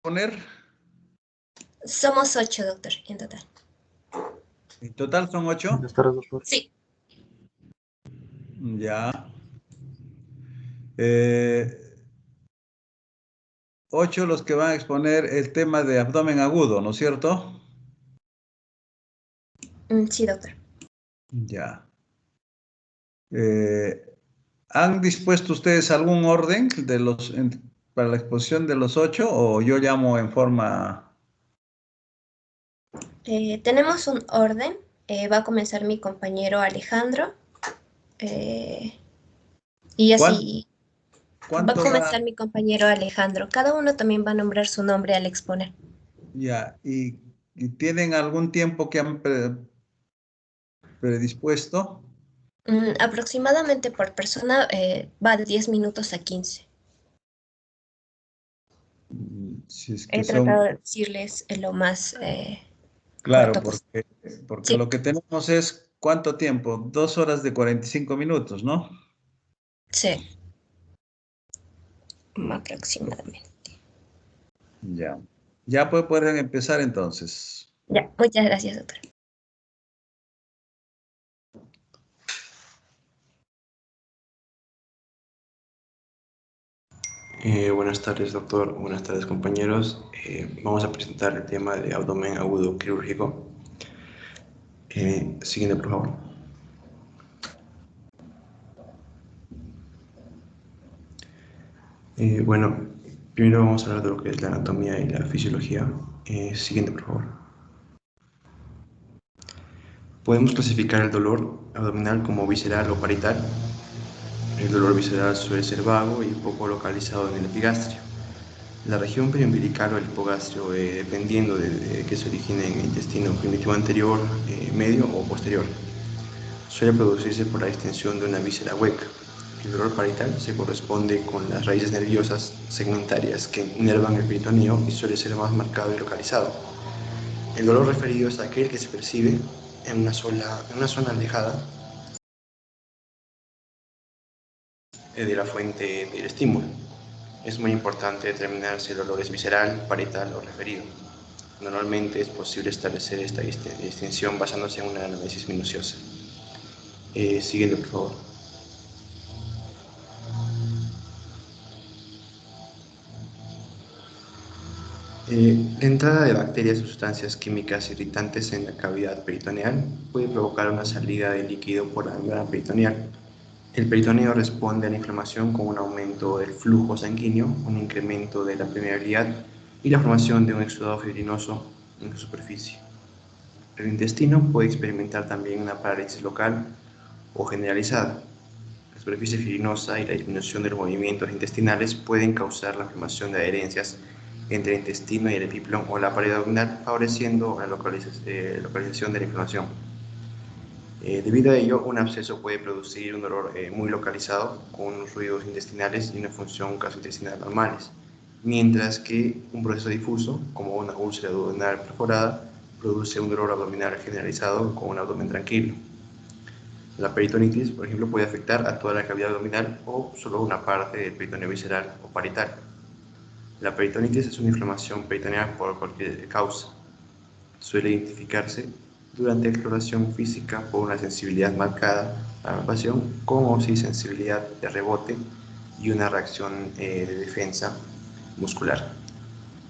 Poner? Somos 8, doctor, en total. ¿En total son 8? Buenas tardes, doctor. Sí. Ya. 8 los que van a exponer el tema de abdomen agudo, ¿no es cierto? Sí, doctor. Ya. ¿Han dispuesto ustedes algún orden para la exposición de los 8 o yo llamo en forma... Tenemos un orden. Va a comenzar mi compañero Alejandro. Y así va a ¿Cuánto da? comenzar mi compañero Alejandro. Cada uno también va a nombrar su nombre al exponer. Ya. ¿Y tienen algún tiempo que han predispuesto? Aproximadamente por persona va de 10 minutos a 15. Si es que He tratado son... de decirles lo más Claro, corto posible. porque Sí, lo que tenemos es, ¿cuánto tiempo? 2 horas de 45 minutos, ¿no? sí, aproximadamente. Ya. Ya pueden empezar entonces. Ya, muchas gracias, doctor. Buenas tardes, doctor. Buenas tardes, compañeros. Vamos a presentar el tema de abdomen agudo quirúrgico. Siguiente, por favor. Bueno, primero vamos a hablar de lo que es la anatomía y la fisiología. Siguiente, por favor. Podemos clasificar el dolor abdominal como visceral o parietal. El dolor visceral suele ser vago y poco localizado en el epigastrio. La región periumbilical o el hipogastrio, dependiendo de que se origine en el intestino primitivo anterior, medio o posterior, suele producirse por la extensión de una víscera hueca. El dolor parietal se corresponde con las raíces nerviosas segmentarias que inervan el peritoneo y suele ser más marcado y localizado. El dolor referido es aquel que se percibe en una zona alejada de la fuente del estímulo. Es muy importante determinar si el dolor es visceral, parietal o referido. Normalmente es posible establecer esta distinción basándose en una análisis minuciosa. Siguiente, por favor. La entrada de bacterias y sustancias químicas irritantes en la cavidad peritoneal puede provocar una salida de líquido por la membrana peritoneal. El peritoneo responde a la inflamación con un aumento del flujo sanguíneo, un incremento de la permeabilidad y la formación de un exudado fibrinoso en su superficie. El intestino puede experimentar también una parálisis local o generalizada. La superficie fibrinosa y la disminución de los movimientos intestinales pueden causar la formación de adherencias entre el intestino y el epiplón o la pared abdominal, favoreciendo la localización de la inflamación. Debido a ello, un absceso puede producir un dolor muy localizado, con unos ruidos intestinales y una función gastrointestinal normales, mientras que un proceso difuso, como una úlcera duodenal perforada, produce un dolor abdominal generalizado con un abdomen tranquilo. La peritonitis, por ejemplo, puede afectar a toda la cavidad abdominal o solo una parte del peritoneo visceral o parietal. La peritonitis es una inflamación peritoneal por cualquier causa. Suele identificarse durante exploración física por una sensibilidad marcada a la palpación, como si sensibilidad de rebote y una reacción de defensa muscular.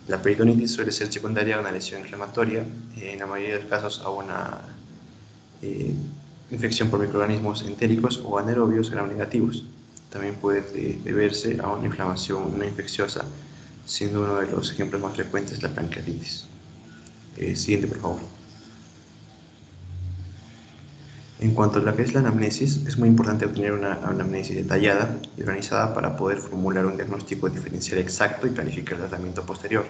La peritonitis suele ser secundaria a una lesión inflamatoria, en la mayoría de los casos a una infección por microorganismos entéricos o anaerobios gram negativos. También puede deberse a una inflamación no infecciosa, siendo uno de los ejemplos más frecuentes la pancreatitis. Siguiente, por favor. En cuanto a lo que es la anamnesis, es muy importante obtener una anamnesis detallada y organizada para poder formular un diagnóstico diferencial exacto y planificar el tratamiento posterior.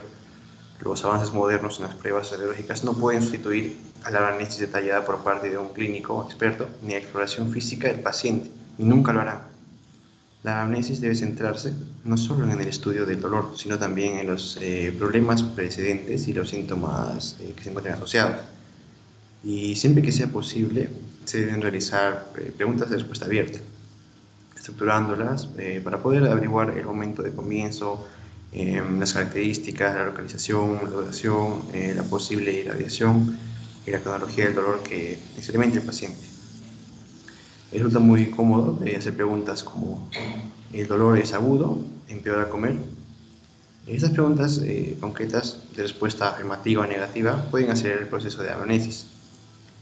Los avances modernos en las pruebas radiológicas no pueden sustituir a la anamnesis detallada por parte de un clínico experto ni a exploración física del paciente, y nunca lo harán. La anamnesis debe centrarse no solo en el estudio del dolor, sino también en los problemas precedentes y los síntomas que se encuentran asociados. Y siempre que sea posible, se deben realizar preguntas de respuesta abierta, estructurándolas para poder averiguar el momento de comienzo las características, la localización, la duración, la posible irradiación y la cronología del dolor que experimenta el paciente. Resulta muy cómodo hacer preguntas como: ¿el dolor es agudo? ¿Empeora al comer? Estas preguntas concretas de respuesta afirmativa o negativa pueden acelerar el proceso de anamnesis,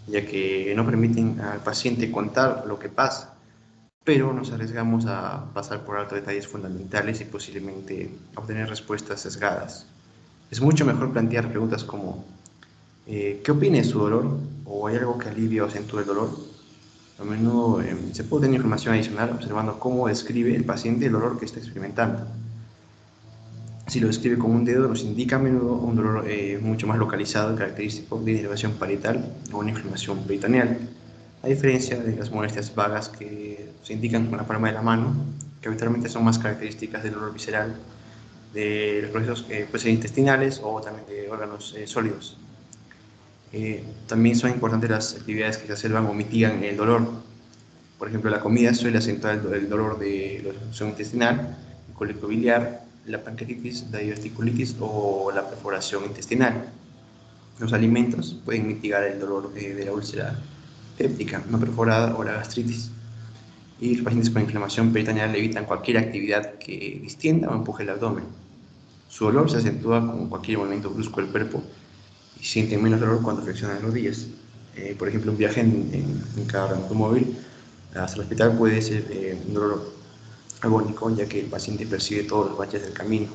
ya que no permiten al paciente contar lo que pasa, pero nos arriesgamos a pasar por alto detalles fundamentales y posiblemente obtener respuestas sesgadas. Es mucho mejor plantear preguntas como: ¿qué opina de su dolor? ¿O hay algo que alivie o acentúe el dolor? A menudo se puede tener información adicional observando cómo describe el paciente el dolor que está experimentando. Si lo describe con un dedo, nos indica a menudo un dolor mucho más localizado y característico de inervación parietal o una inflamación peritoneal, a diferencia de las molestias vagas que se indican con la palma de la mano, que habitualmente son más características del dolor visceral, de los procesos pueden ser intestinales o también de órganos sólidos. También son importantes las actividades que exacerban o mitigan el dolor. Por ejemplo, la comida suele acentuar el dolor de la función intestinal, el cólico biliar, la pancreatitis, la diverticulitis o la perforación intestinal. Los alimentos pueden mitigar el dolor de la úlcera péptica no perforada o la gastritis. Y los pacientes con inflamación peritoneal evitan cualquier actividad que distienda o empuje el abdomen. Su dolor se acentúa con cualquier movimiento brusco del cuerpo y sienten menos dolor cuando flexionan las rodillas. Por ejemplo, un viaje en carro, en automóvil hasta el hospital puede ser un dolor agónico, ya que el paciente percibe todos los baches del camino.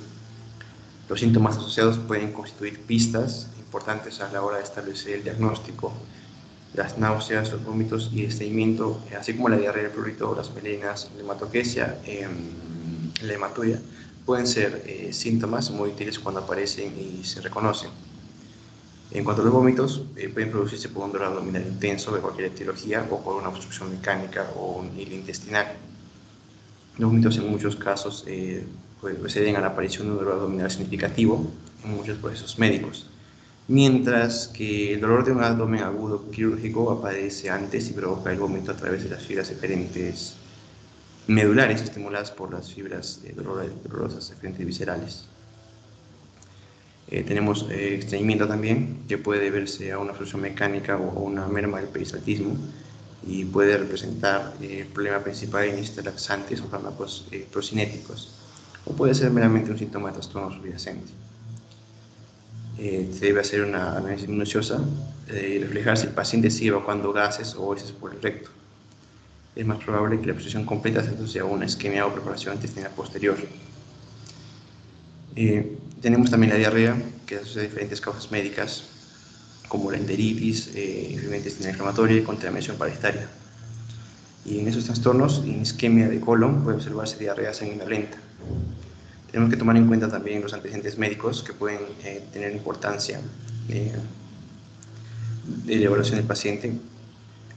Los síntomas asociados pueden constituir pistas importantes a la hora de establecer el diagnóstico. Las náuseas, los vómitos y estreñimiento, así como la diarrea del prurito, las melenas, la hematoquesia, la hematuria, pueden ser síntomas muy útiles cuando aparecen y se reconocen. En cuanto a los vómitos, pueden producirse por un dolor abdominal intenso de cualquier etiología o por una obstrucción mecánica o un hilo intestinal. Los vómitos en muchos casos preceden a la aparición de un dolor abdominal significativo en muchos procesos médicos, mientras que el dolor de un abdomen agudo quirúrgico aparece antes y provoca el vómito a través de las fibras eferentes medulares estimuladas por las fibras dolorosas eferentes viscerales. Tenemos estreñimiento también, que puede deberse a una obstrucción mecánica o una merma del peristaltismo y puede representar el problema principal en de laxantes o fármacos procinéticos, o puede ser meramente un síntoma de trastorno subyacente. Se debe hacer una análisis minuciosa y reflejar si el paciente sigue evacuando gases o heces por el recto. Es más probable que la obstrucción completa se asocie a una isquemia o preparación intestinal posterior. Tenemos también la diarrea, que asocia a diferentes causas médicas, como la enteritis, enfermedad intestinal inflamatoria y contaminación parasitaria. Y en esos trastornos, en isquemia de colon, puede observarse diarrea sanguinolenta. Tenemos que tomar en cuenta también los antecedentes médicos que pueden tener importancia de la evaluación del paciente.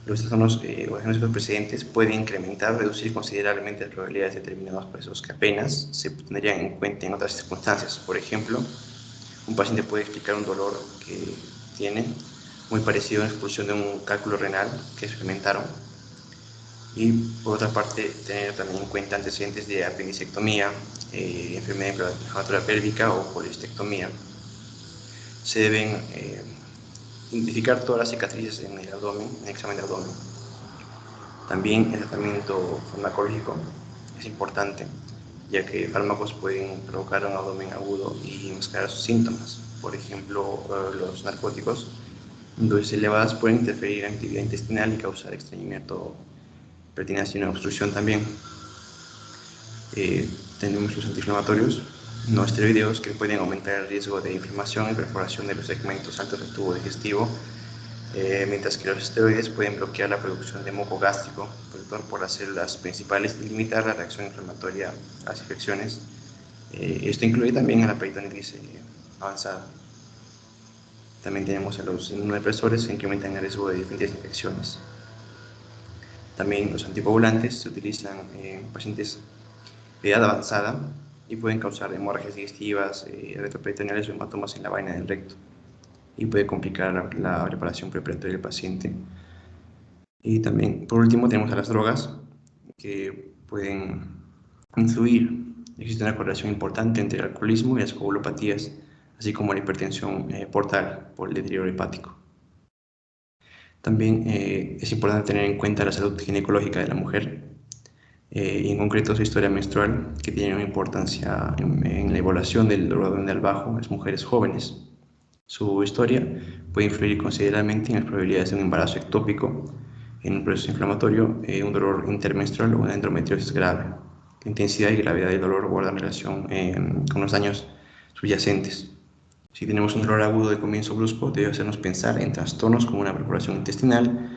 Los trastornos o diagnósticos precedentes pueden incrementar o reducir considerablemente las probabilidades de determinados procesos que apenas se tendrían en cuenta en otras circunstancias. Por ejemplo, un paciente puede explicar un dolor que tiene muy parecido a una expulsión de un cálculo renal que experimentaron, y por otra parte tener también en cuenta antecedentes de apendicectomía, enfermedad inflamatoria pélvica o polistectomía. Se deben identificar todas las cicatrices en el abdomen, en el examen de abdomen. También el tratamiento farmacológico es importante, ya que fármacos pueden provocar un abdomen agudo y enmascarar sus síntomas. Por ejemplo, los narcóticos, en dosis elevadas, pueden interferir en la actividad intestinal y causar estreñimiento, pertinacia y una obstrucción también. Tenemos los antiinflamatorios no esteroideos, que pueden aumentar el riesgo de inflamación y perforación de los segmentos altos del tubo digestivo, mientras que los esteroides pueden bloquear la producción de moco gástrico por las células principales y limitar la reacción inflamatoria a las infecciones. Esto incluye también a la peritonitis avanzada. También tenemos a los inmunodepresores que incrementan el riesgo de diferentes infecciones. También los anticoagulantes se utilizan en pacientes de edad avanzada y pueden causar hemorragias digestivas, retroperitoneales o hematomas en la vaina del recto, y puede complicar la preparación preoperatoria del paciente. Y también, por último, tenemos a las drogas, que pueden influir Existe una correlación importante entre el alcoholismo y las coagulopatías, así como la hipertensión portal por el deterioro hepático. También es importante tener en cuenta la salud ginecológica de la mujer, y en concreto su historia menstrual, que tiene una importancia en la evaluación del dolor abdominal bajo en las mujeres jóvenes. Su historia puede influir considerablemente en las probabilidades de un embarazo ectópico, en un proceso inflamatorio, un dolor intermenstrual o una endometriosis grave. La intensidad y gravedad del dolor guardan relación con los daños subyacentes. Si tenemos un dolor agudo de comienzo brusco, debe hacernos pensar en trastornos como una perforación intestinal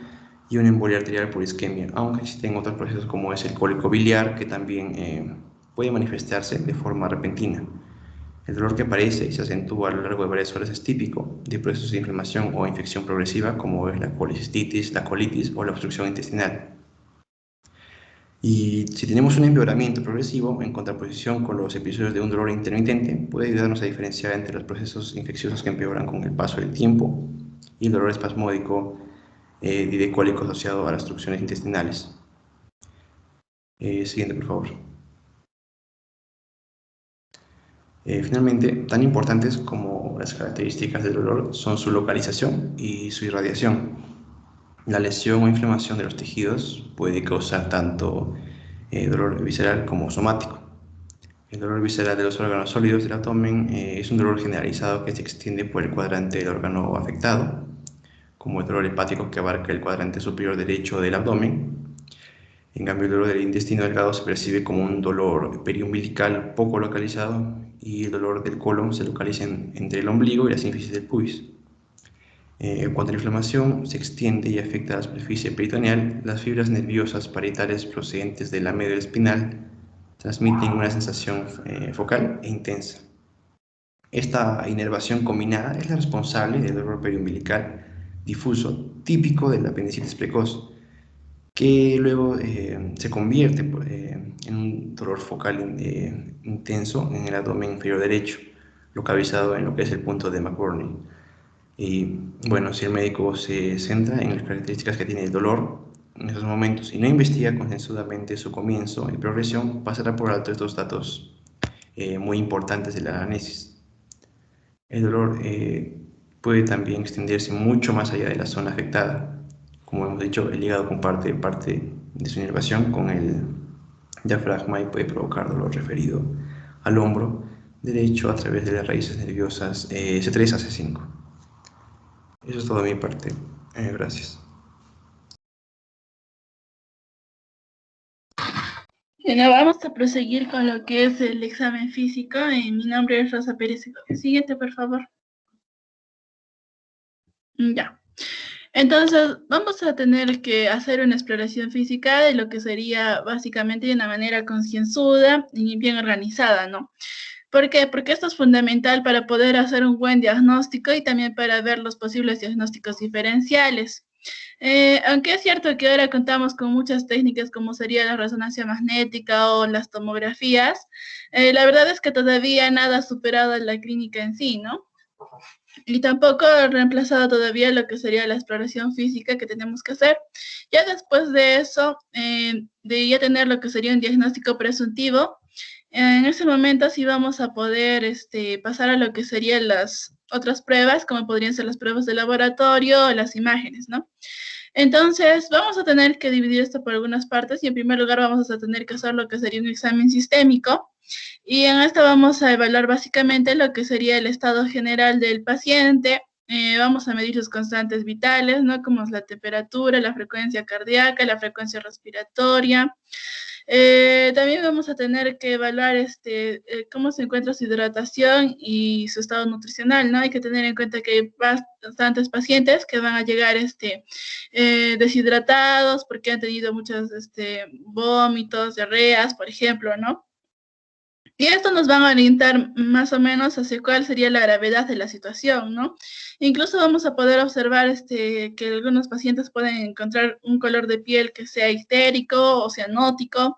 y una embolia arterial por isquemia, aunque existen otros procesos como es el cólico biliar, que también puede manifestarse de forma repentina. El dolor que aparece y se acentúa a lo largo de varias horas es típico de procesos de inflamación o infección progresiva, como es la colicistitis, la colitis o la obstrucción intestinal. Y si tenemos un empeoramiento progresivo en contraposición con los episodios de un dolor intermitente, puede ayudarnos a diferenciar entre los procesos infecciosos que empeoran con el paso del tiempo y el dolor espasmódico y de cólico asociado a las obstrucciones intestinales. Siguiente, por favor. Finalmente, tan importantes como las características del dolor son su localización y su irradiación. La lesión o inflamación de los tejidos puede causar tanto dolor visceral como somático. El dolor visceral de los órganos sólidos del abdomen es un dolor generalizado que se extiende por el cuadrante del órgano afectado, como el dolor hepático que abarca el cuadrante superior derecho del abdomen. En cambio, el dolor del intestino delgado se percibe como un dolor periumbilical poco localizado, y el dolor del colon se localiza entre el ombligo y la sínfisis del pubis. Cuando la inflamación se extiende y afecta a la superficie peritoneal, las fibras nerviosas parietales procedentes de la médula espinal transmiten una sensación focal e intensa. Esta inervación combinada es la responsable del dolor periumbilical difuso típico de la apendicitis precoz, que luego se convierte en un dolor focal intenso en el abdomen inferior derecho, localizado en lo que es el punto de McBurney. Y bueno, si el médico se centra en las características que tiene el dolor en esos momentos y no investiga concienzudamente su comienzo y progresión, pasará por alto estos datos muy importantes de la anamnesis. El dolor puede también extenderse mucho más allá de la zona afectada. Como hemos dicho, el hígado comparte parte de su inervación con el diafragma y puede provocar dolor referido al hombro derecho a través de las raíces nerviosas C3 a C5. Eso es todo de mi parte. Gracias. Bueno, vamos a proseguir con lo que es el examen físico. Mi nombre es Rosa Pérez. Siguiente, por favor. Ya. Entonces, vamos a tener que hacer una exploración física de lo que sería básicamente de una manera concienzuda y bien organizada, ¿no? ¿Por qué? Porque esto es fundamental para poder hacer un buen diagnóstico y también para ver los posibles diagnósticos diferenciales. Aunque es cierto que ahora contamos con muchas técnicas como sería la resonancia magnética o las tomografías, la verdad es que todavía nada ha superado la clínica en sí, ¿no? Y tampoco ha reemplazado todavía lo que sería la exploración física que tenemos que hacer. Ya después de eso, de ya tener lo que sería un diagnóstico presuntivo, en ese momento sí vamos a poder pasar a lo que serían las otras pruebas, como podrían ser las pruebas de laboratorio o las imágenes, ¿no? Entonces, vamos a tener que dividir esto por algunas partes y en primer lugar vamos a tener que hacer lo que sería un examen sistémico y en esta vamos a evaluar básicamente lo que sería el estado general del paciente. Vamos a medir sus constantes vitales, ¿no? Como es la temperatura, la frecuencia cardíaca, la frecuencia respiratoria. También vamos a tener que evaluar cómo se encuentra su hidratación y su estado nutricional, ¿no? Hay que tener en cuenta que hay bastantes pacientes que van a llegar deshidratados porque han tenido muchos vómitos, diarreas, por ejemplo, ¿no? Y esto nos va a orientar más o menos hacia cuál sería la gravedad de la situación, ¿no? Incluso vamos a poder observar que algunos pacientes pueden encontrar un color de piel que sea ictérico o cianótico.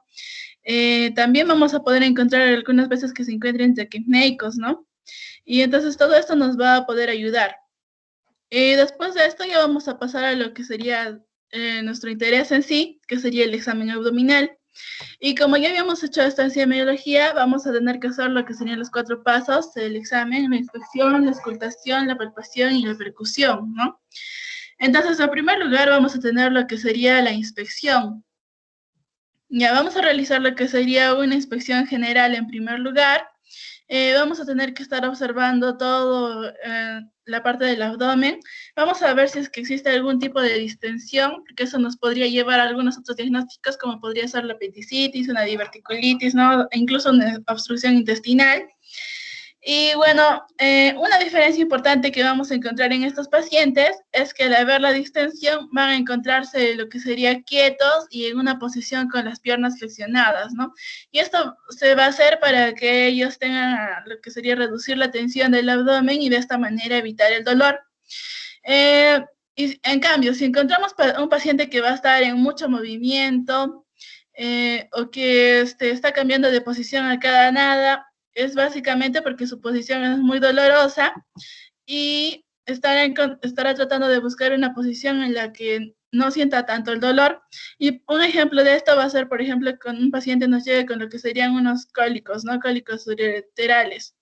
También vamos a poder encontrar algunas veces que se encuentren taquipneicos, ¿no? Y entonces todo esto nos va a poder ayudar. Después de esto ya vamos a pasar a lo que sería nuestro interés en sí, que sería el examen abdominal. Y como ya habíamos hecho esta en semiología, vamos a tener que hacer lo que serían los 4 pasos del examen: la inspección, la auscultación, la palpación y la percusión, ¿no? Entonces, en primer lugar, vamos a tener lo que sería la inspección. Ya vamos a realizar lo que sería una inspección general en primer lugar. Vamos a tener que estar observando todo la parte del abdomen. Vamos a ver si es que existe algún tipo de distensión, porque eso nos podría llevar a algunos otros diagnósticos, como podría ser la apendicitis, una diverticulitis, ¿no? E incluso una obstrucción intestinal. Y bueno, una diferencia importante que vamos a encontrar en estos pacientes es que al haber la distensión van a encontrarse lo que sería quietos y en una posición con las piernas flexionadas, ¿no? Y esto se va a hacer para que ellos tengan lo que sería reducir la tensión del abdomen y de esta manera evitar el dolor. Y en cambio, si encontramos un paciente que va a estar en mucho movimiento o que está cambiando de posición a cada nada, es básicamente porque su posición es muy dolorosa y estará tratando de buscar una posición en la que no sienta tanto el dolor. Y un ejemplo de esto va a ser, por ejemplo, con un paciente nos llegue con lo que serían unos cólicos, ¿no? Cólicos ureterales.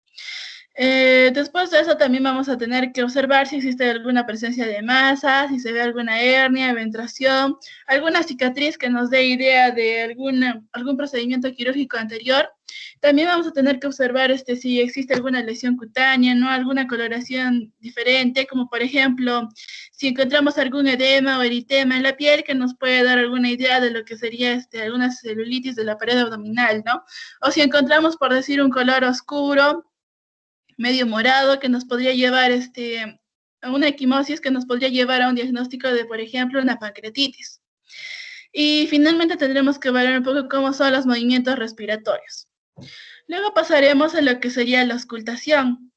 Después de eso también vamos a tener que observar si existe alguna presencia de masa, si se ve alguna hernia, eventración, alguna cicatriz que nos dé idea de algún procedimiento quirúrgico anterior. También vamos a tener que observar si existe alguna lesión cutánea, ¿no? Alguna coloración diferente, como por ejemplo, si encontramos algún edema o eritema en la piel que nos puede dar alguna idea de lo que sería alguna celulitis de la pared abdominal, ¿no? O si encontramos, por decir, un color oscuro, medio morado, que nos podría llevar a una equimosis, que nos podría llevar a un diagnóstico de, por ejemplo, una pancreatitis. Y finalmente tendremos que evaluar un poco cómo son los movimientos respiratorios. Luego pasaremos a lo que sería la auscultación.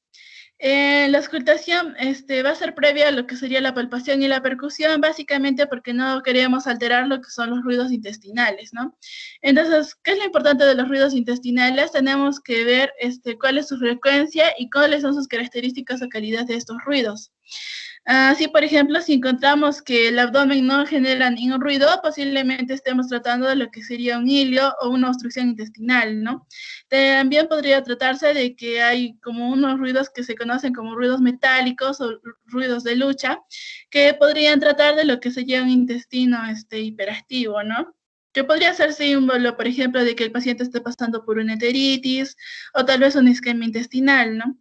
La auscultación va a ser previa a lo que sería la palpación y la percusión, básicamente porque no queremos alterar lo que son los ruidos intestinales, ¿no? Entonces, ¿qué es lo importante de los ruidos intestinales? Tenemos que ver cuál es su frecuencia y cuáles son sus características o calidad de estos ruidos. Así, por ejemplo, si encontramos que el abdomen no genera ningún ruido, posiblemente estemos tratando de lo que sería un hilio o una obstrucción intestinal, ¿no? También podría tratarse de que hay como unos ruidos que se conocen como ruidos metálicos o ruidos de lucha, que podrían tratar de lo que sería un intestino hiperactivo, ¿no? Que podría ser símbolo, por ejemplo, de que el paciente esté pasando por una enteritis o tal vez una isquemia intestinal, ¿no?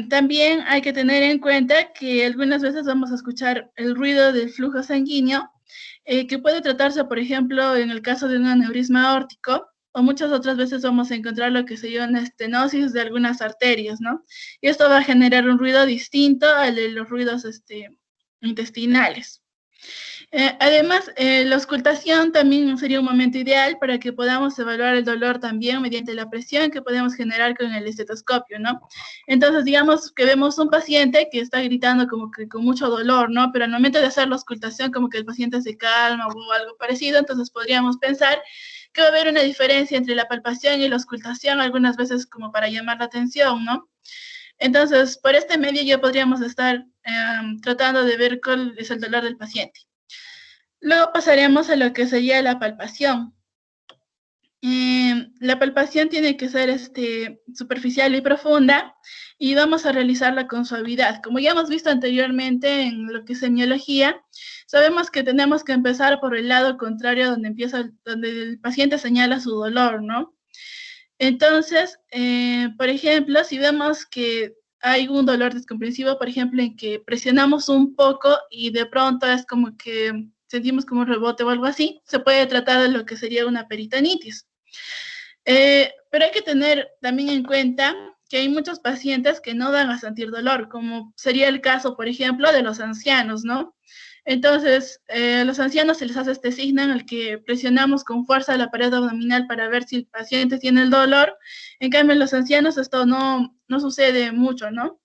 También hay que tener en cuenta que algunas veces vamos a escuchar el ruido del flujo sanguíneo, que puede tratarse, por ejemplo, en el caso de un aneurisma aórtico, o muchas otras veces vamos a encontrar lo que sería una estenosis de algunas arterias, ¿no? Y esto va a generar un ruido distinto al de los ruidos intestinales. Además, la auscultación también sería un momento ideal para que podamos evaluar el dolor también mediante la presión que podemos generar con el estetoscopio, ¿no? Entonces, digamos que vemos un paciente que está gritando como que con mucho dolor, ¿no? Pero al momento de hacer la auscultación, como que el paciente se calma o algo parecido, entonces podríamos pensar que va a haber una diferencia entre la palpación y la auscultación, algunas veces como para llamar la atención, ¿no? Entonces, por este medio ya podríamos estar tratando de ver cuál es el dolor del paciente. Luego pasaremos a lo que sería la palpación. La palpación tiene que ser superficial y profunda y vamos a realizarla con suavidad. Como ya hemos visto anteriormente en lo que es semiología, sabemos que tenemos que empezar por el lado contrario donde el paciente señala su dolor, ¿no? Entonces, por ejemplo, si vemos que hay un dolor descomprensivo, por ejemplo, en que presionamos un poco y de pronto es como que sentimos como un rebote o algo así, se puede tratar de lo que sería una peritonitis. Pero hay que tener también en cuenta que hay muchos pacientes que no van a sentir dolor, como sería el caso, por ejemplo, de los ancianos, ¿no? Entonces, a los ancianos se les hace este signo en el que presionamos con fuerza la pared abdominal para ver si el paciente tiene el dolor. En cambio, en los ancianos esto no sucede mucho, ¿no?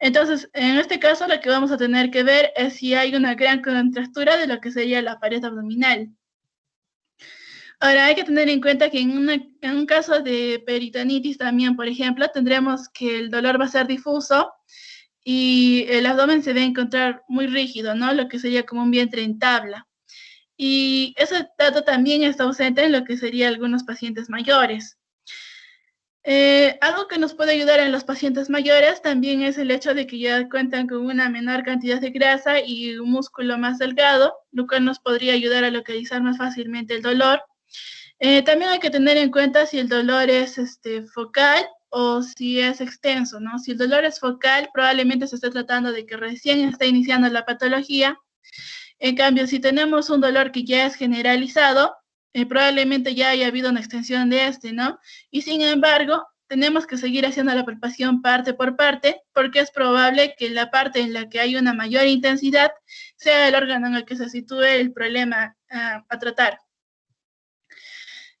Entonces, en este caso, lo que vamos a tener que ver es si hay una gran contractura de lo que sería la pared abdominal. Ahora, hay que tener en cuenta que en un caso de peritonitis también, por ejemplo, tendremos que el dolor va a ser difuso y el abdomen se debe encontrar muy rígido, ¿no? Lo que sería como un vientre en tabla. Y ese dato también está ausente en lo que serían algunos pacientes mayores. Algo que nos puede ayudar en los pacientes mayores también es el hecho de que ya cuentan con una menor cantidad de grasa y un músculo más delgado, lo cual nos podría ayudar a localizar más fácilmente el dolor. También hay que tener en cuenta si el dolor es focal o si es extenso, ¿no? Si el dolor es focal, probablemente se esté tratando de que recién está iniciando la patología. En cambio, si tenemos un dolor que ya es generalizado, probablemente ya haya habido una extensión de ¿no? Y sin embargo, tenemos que seguir haciendo la palpación parte por parte, porque es probable que la parte en la que hay una mayor intensidad sea el órgano en el que se sitúe el problema a tratar.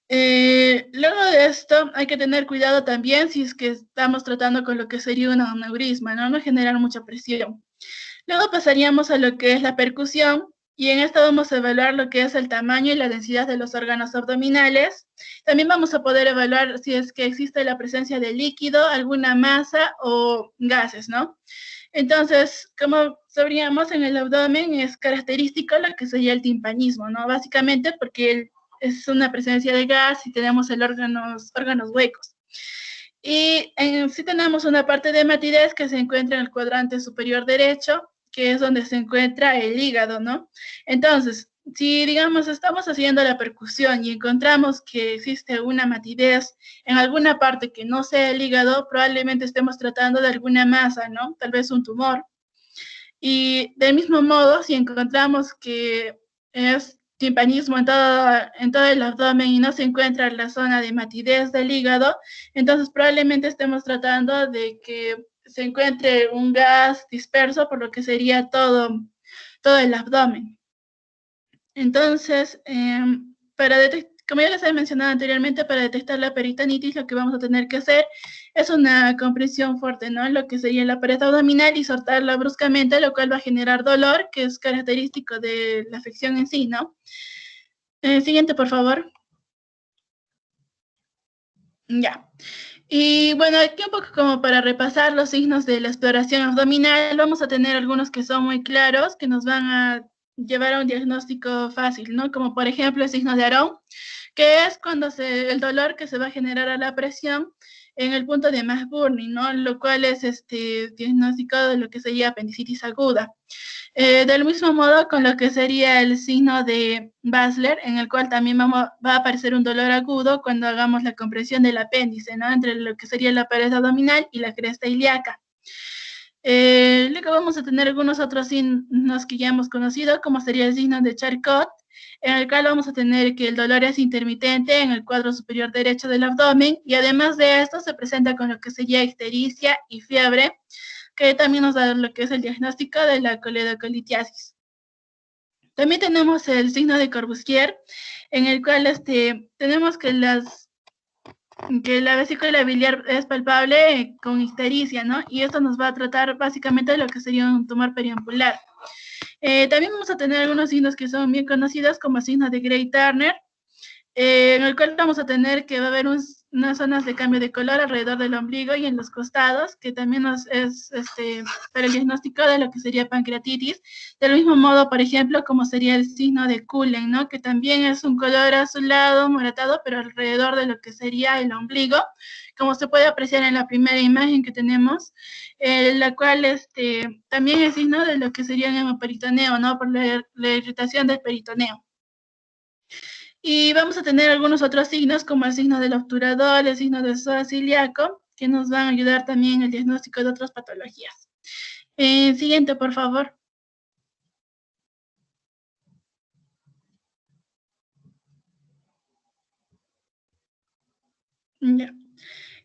Luego de esto, hay que tener cuidado también si es que estamos tratando con lo que sería un aneurisma, ¿no? No generar mucha presión. Luego pasaríamos a lo que es la percusión, y en esta vamos a evaluar lo que es el tamaño y la densidad de los órganos abdominales. También vamos a poder evaluar si es que existe la presencia de líquido, alguna masa o gases, ¿no? Entonces, como sabríamos, en el abdomen es característico lo que sería el timpanismo, ¿no? Básicamente porque es una presencia de gas y tenemos órganos huecos. Y sí tenemos una parte de matidez que se encuentra en el cuadrante superior derecho, que es donde se encuentra el hígado, ¿no? Entonces, si, digamos, estamos haciendo la percusión y encontramos que existe una matidez en alguna parte que no sea el hígado, probablemente estemos tratando de alguna masa, ¿no? Tal vez un tumor. Y del mismo modo, si encontramos que es timpanismo en todo el abdomen y no se encuentra en la zona de matidez del hígado, entonces probablemente estemos tratando de que se encuentre un gas disperso por lo que sería todo el abdomen. Entonces, como ya les he mencionado anteriormente, para detectar la peritonitis lo que vamos a tener que hacer es una compresión fuerte, ¿no? Lo que sería la pared abdominal y soltarla bruscamente, lo cual va a generar dolor, que es característico de la afección en sí, ¿no? Siguiente, por favor. Ya. Y bueno, aquí un poco como para repasar los signos de la exploración abdominal, vamos a tener algunos que son muy claros, que nos van a llevar a un diagnóstico fácil, ¿no? Como por ejemplo el signo de Aron, que es cuando el dolor que se va a generar a la presión en el punto de McBurney, ¿no? Lo cual es diagnosticado de lo que sería apendicitis aguda. Del mismo modo con lo que sería el signo de Basler, en el cual también va a aparecer un dolor agudo cuando hagamos la compresión del apéndice, ¿no? Entre lo que sería la pared abdominal y la cresta ilíaca. Luego vamos a tener algunos otros signos que ya hemos conocido, como sería el signo de Charcot, en el cual vamos a tener que el dolor es intermitente en el cuadro superior derecho del abdomen, y además de esto se presenta con lo que sería ictericia y fiebre, que también nos da lo que es el diagnóstico de la coledocolitiasis. También tenemos el signo de Corbusier, en el cual tenemos que la vesícula biliar es palpable con ictericia, ¿no? Y esto nos va a tratar básicamente de lo que sería un tumor periampular. También vamos a tener algunos signos que son bien conocidos, como el signo de Gray-Turner, en el cual vamos a tener que va a haber unas zonas de cambio de color alrededor del ombligo y en los costados, que también es para el diagnóstico de lo que sería pancreatitis. Del mismo modo, por ejemplo, como sería el signo de Cullen, ¿no? Que también es un color azulado, moratado, pero alrededor de lo que sería el ombligo, como se puede apreciar en la primera imagen que tenemos, la cual también es signo de lo que sería el hemoperitoneo, ¿no? Por la irritación del peritoneo. Y vamos a tener algunos otros signos, como el signo del obturador, el signo del psoas ilíaco, que nos van a ayudar también en el diagnóstico de otras patologías. Siguiente, por favor. Ya.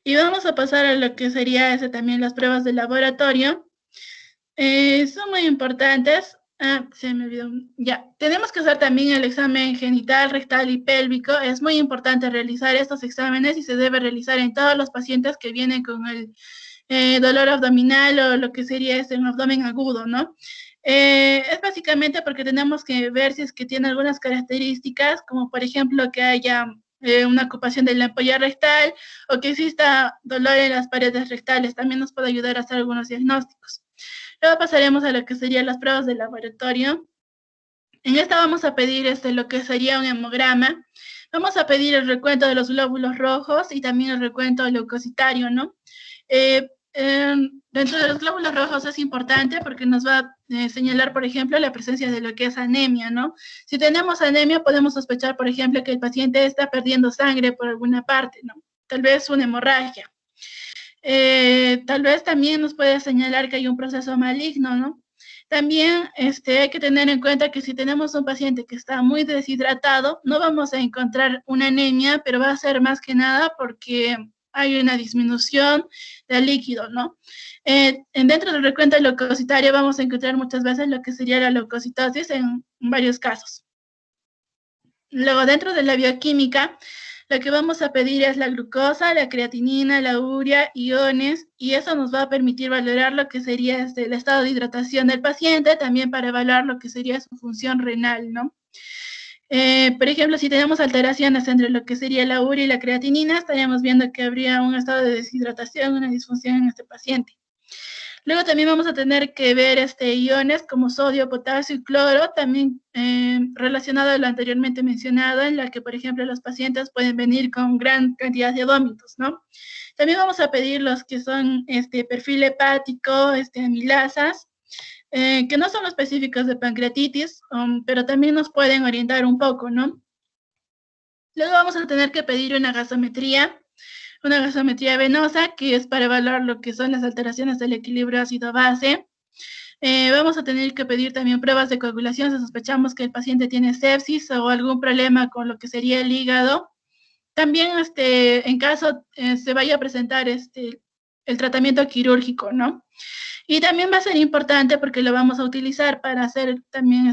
Y vamos a pasar a lo que sería también las pruebas de laboratorio. Son muy importantes. Se me olvidó. Ya, tenemos que hacer también el examen genital, rectal y pélvico. Es muy importante realizar estos exámenes y se debe realizar en todos los pacientes que vienen con el dolor abdominal o lo que sería un abdomen agudo, ¿no? Es básicamente porque tenemos que ver si es que tiene algunas características, como por ejemplo que haya una ocupación de la ampolla rectal o que exista dolor en las paredes rectales. También nos puede ayudar a hacer algunos diagnósticos. Luego pasaremos a lo que serían las pruebas de laboratorio, En esta vamos a pedir lo que sería un hemograma. Vamos a pedir el recuento de los glóbulos rojos y también el recuento leucocitario, ¿no? Dentro de los glóbulos rojos es importante porque nos va a señalar, por ejemplo, la presencia de lo que es anemia, ¿no? Si tenemos anemia, podemos sospechar, por ejemplo, que el paciente está perdiendo sangre por alguna parte, ¿no? Tal vez una hemorragia. Tal vez también nos puede señalar que hay un proceso maligno, ¿no? También hay que tener en cuenta que si tenemos un paciente que está muy deshidratado, no vamos a encontrar una anemia, pero va a ser más que nada porque hay una disminución del líquido, ¿no? Dentro del recuento leucocitario vamos a encontrar muchas veces lo que sería la leucocitosis en varios casos. Luego, dentro de la bioquímica, lo que vamos a pedir es la glucosa, la creatinina, la urea, iones, y eso nos va a permitir valorar lo que sería el estado de hidratación del paciente, también para evaluar lo que sería su función renal, ¿no? Por ejemplo, si tenemos alteraciones entre lo que sería la urea y la creatinina, estaríamos viendo que habría un estado de deshidratación, una disfunción en este paciente. Luego también vamos a tener que ver iones como sodio, potasio y cloro, también relacionado a lo anteriormente mencionado, en la que, por ejemplo, los pacientes pueden venir con gran cantidad de vómitos, ¿no? También vamos a pedir los que son perfil hepático, amilasas, que no son específicos de pancreatitis, pero también nos pueden orientar un poco, ¿no? Luego vamos a tener que pedir una gasometría venosa, que es para evaluar lo que son las alteraciones del equilibrio ácido-base. Vamos a tener que pedir también pruebas de coagulación si sospechamos que el paciente tiene sepsis o algún problema con lo que sería el hígado. También, en caso se vaya a presentar el tratamiento quirúrgico, ¿no? Y también va a ser importante porque lo vamos a utilizar para hacer también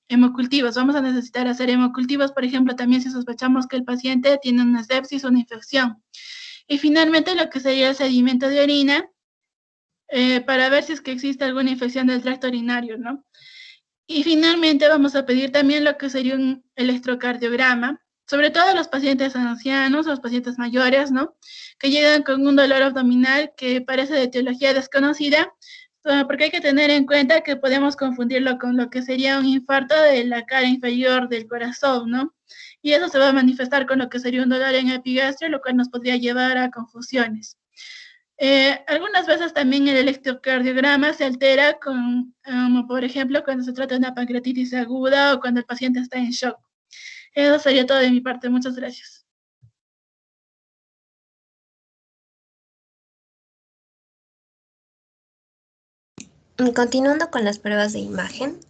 hemocultivos. Vamos a necesitar hacer hemocultivos, por ejemplo, también si sospechamos que el paciente tiene una sepsis o una infección. Y finalmente, lo que sería el sedimento de orina, para ver si es que existe alguna infección del tracto urinario, ¿no? Y finalmente vamos a pedir también lo que sería un electrocardiograma, sobre todo a los pacientes ancianos, los pacientes mayores, ¿no? Que llegan con un dolor abdominal que parece de etiología desconocida, porque hay que tener en cuenta que podemos confundirlo con lo que sería un infarto de la cara inferior del corazón, ¿no? Y eso se va a manifestar con lo que sería un dolor en el epigastrio, lo cual nos podría llevar a confusiones. Algunas veces también el electrocardiograma se altera por ejemplo, cuando se trata de una pancreatitis aguda o cuando el paciente está en shock. Eso sería todo de mi parte. Muchas gracias. Continuando con las pruebas de imagen.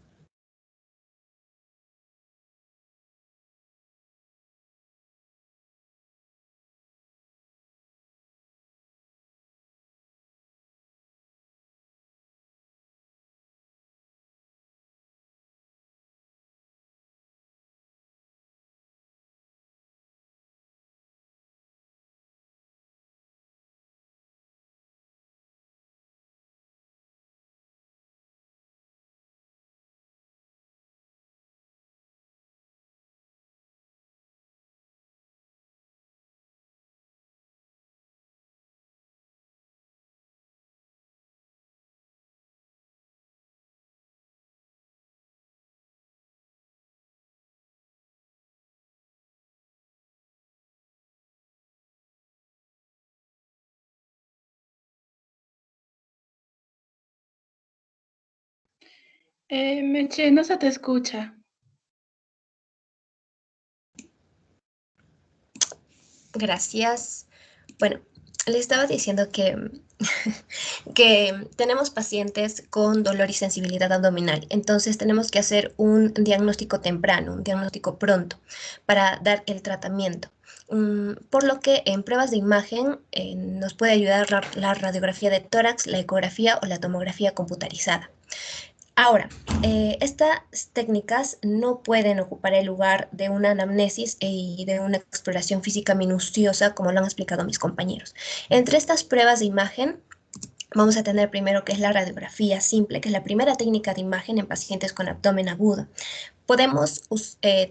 Meche, no se te escucha. Gracias. Bueno, le estaba diciendo que, que tenemos pacientes con dolor y sensibilidad abdominal. Entonces tenemos que hacer un diagnóstico temprano, un diagnóstico pronto para dar el tratamiento. Por lo que en pruebas de imagen nos puede ayudar la radiografía de tórax, la ecografía o la tomografía computarizada. Ahora, estas técnicas no pueden ocupar el lugar de una anamnesis y de una exploración física minuciosa, como lo han explicado mis compañeros. Entre estas pruebas de imagen, vamos a tener primero que es la radiografía simple, que es la primera técnica de imagen en pacientes con abdomen agudo. Podemos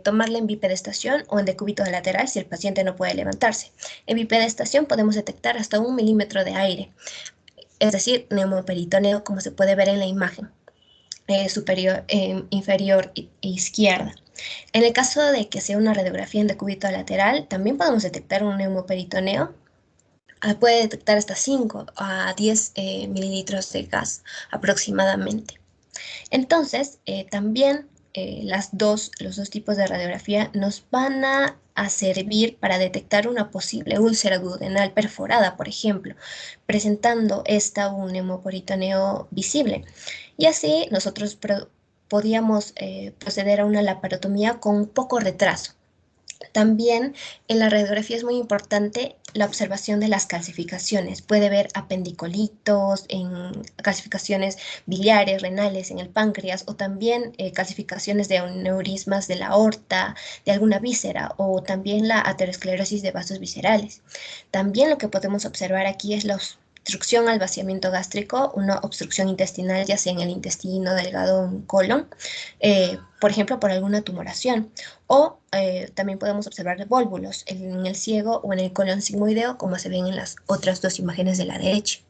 tomarla en bipedestación o en decúbito lateral si el paciente no puede levantarse. En bipedestación podemos detectar hasta 1 milímetro de aire, es decir, neumoperitoneo, como se puede ver en la imagen. superior, inferior izquierda. En el caso de que sea una radiografía en decúbito lateral, también podemos detectar un neumoperitoneo. Puede detectar hasta 5 a 10 mililitros de gas aproximadamente. Entonces, también los dos tipos de radiografía nos van a servir para detectar una posible úlcera duodenal perforada, por ejemplo, presentando esta un hemoperitoneo visible. Y así nosotros podíamos proceder a una laparotomía con un poco retraso. También en la radiografía es muy importante la observación de las calcificaciones. Puede ver apendicolitos, calcificaciones biliares, renales en el páncreas o también calcificaciones de aneurismas de la aorta, de alguna víscera o también la aterosclerosis de vasos viscerales. También lo que podemos observar aquí es la obstrucción al vaciamiento gástrico, una obstrucción intestinal ya sea en el intestino delgado o en colon, por ejemplo por alguna tumoración. O también podemos observar volvulos en el ciego o en el colon sigmoideo, como se ven en las otras dos imágenes de la derecha.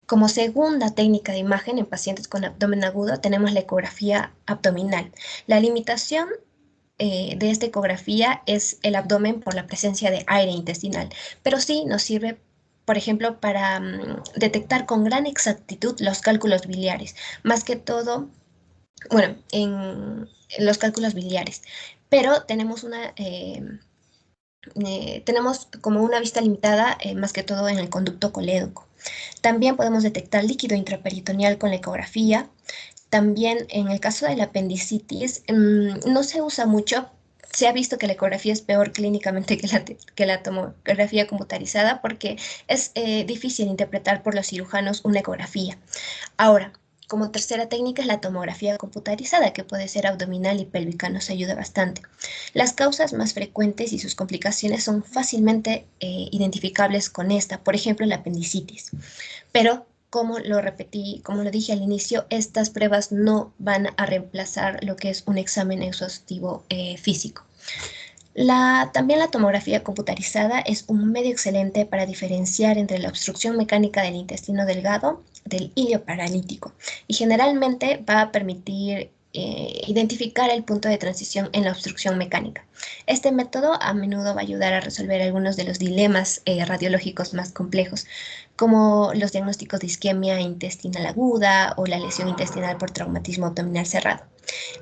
Como segunda técnica de imagen en pacientes con abdomen agudo, tenemos la ecografía abdominal. La limitación de esta ecografía es el abdomen por la presencia de aire intestinal, pero sí nos sirve, por ejemplo, para detectar con gran exactitud los cálculos biliares, más que todo, bueno, en los cálculos biliares, pero tenemos tenemos como una vista limitada, más que todo en el conducto colédoco. También podemos detectar líquido intraperitoneal con la ecografía. También en el caso de la apendicitis, no se usa mucho. Se ha visto que la ecografía es peor clínicamente que la tomografía computarizada porque es difícil interpretar por los cirujanos una ecografía. Ahora, como tercera técnica es la tomografía computarizada, que puede ser abdominal y pélvica, nos ayuda bastante. Las causas más frecuentes y sus complicaciones son fácilmente identificables con esta, por ejemplo, la apendicitis. Pero, como lo repetí, como lo dije al inicio, estas pruebas no van a reemplazar lo que es un examen exhaustivo físico. También la tomografía computarizada es un medio excelente para diferenciar entre la obstrucción mecánica del intestino delgado del ilio paralítico y generalmente va a permitir identificar el punto de transición en la obstrucción mecánica. Este método a menudo va a ayudar a resolver algunos de los dilemas radiológicos más complejos, como los diagnósticos de isquemia intestinal aguda o la lesión intestinal por traumatismo abdominal cerrado.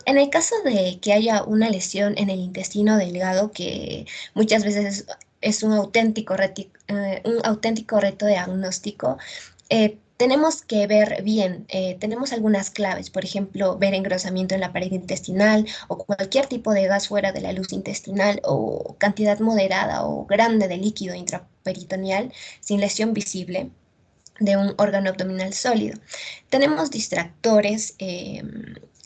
En el caso de que haya una lesión en el intestino delgado, que muchas veces es un auténtico reto diagnóstico, tenemos que ver bien, tenemos algunas claves, por ejemplo, ver engrosamiento en la pared intestinal o cualquier tipo de gas fuera de la luz intestinal o cantidad moderada o grande de líquido intraperitoneal sin lesión visible de un órgano abdominal sólido. Tenemos distractores,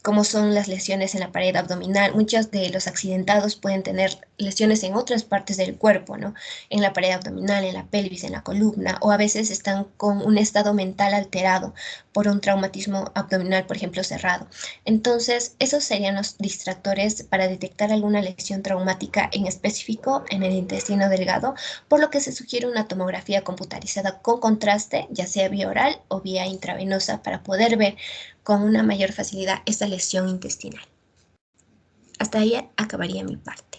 como son las lesiones en la pared abdominal. Muchos de los accidentados pueden tener lesiones en otras partes del cuerpo, ¿no? En la pared abdominal, en la pelvis, en la columna, o a veces están con un estado mental alterado por un traumatismo abdominal, por ejemplo, cerrado. Entonces, esos serían los distractores para detectar alguna lesión traumática en específico en el intestino delgado, por lo que se sugiere una tomografía computarizada con contraste, ya sea vía oral o vía intravenosa, para poder ver con una mayor facilidad esta lesión intestinal. Hasta ahí acabaría mi parte.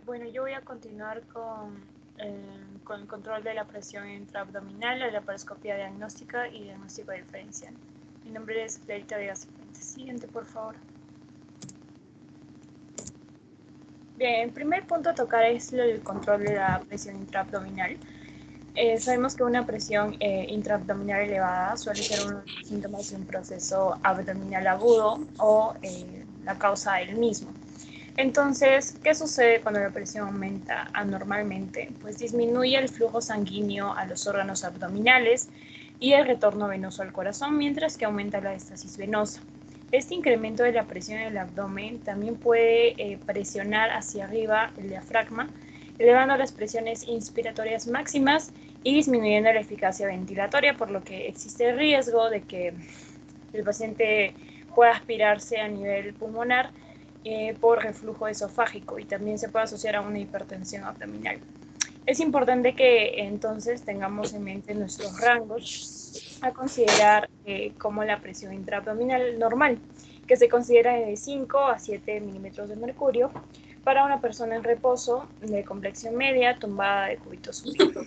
Bueno, yo voy a continuar con el control de la presión intraabdominal, la laparoscopia diagnóstica y diagnóstico diferencial. Mi nombre es Clarita Vega Cifuentes. Siguiente, por favor. Bien, el primer punto a tocar es el control de la presión intraabdominal. Sabemos que una presión intraabdominal elevada suele ser uno de los síntomas de un proceso abdominal agudo o la causa del mismo. Entonces, ¿qué sucede cuando la presión aumenta anormalmente? Pues disminuye el flujo sanguíneo a los órganos abdominales y el retorno venoso al corazón, mientras que aumenta la estasis venosa. Este incremento de la presión en el abdomen también puede presionar hacia arriba el diafragma, elevando las presiones inspiratorias máximas y disminuyendo la eficacia ventilatoria, por lo que existe el riesgo de que el paciente pueda aspirarse a nivel pulmonar por reflujo esofágico y también se puede asociar a una hipertensión abdominal. Es importante que entonces tengamos en mente nuestros rangos a considerar como la presión intraabdominal normal, que se considera de 5 a 7 milímetros de mercurio para una persona en reposo de complexión media tumbada de cúbito supino.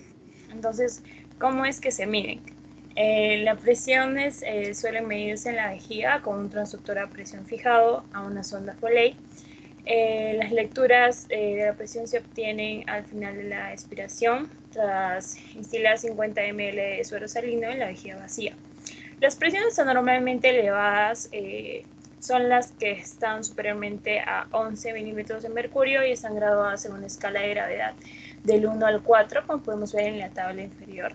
Entonces, ¿cómo es que se miden? Las presiones suelen medirse en la vejiga con un transductor a presión fijado a una sonda Foley. Las lecturas de la presión se obtienen al final de la expiración tras instilar 50 ml de suero salino en la vejiga vacía. Las presiones anormalmente elevadas son las que están superiormente a 11 milímetros de mercurio y están graduadas en una escala de gravedad del 1 al 4, como podemos ver en la tabla inferior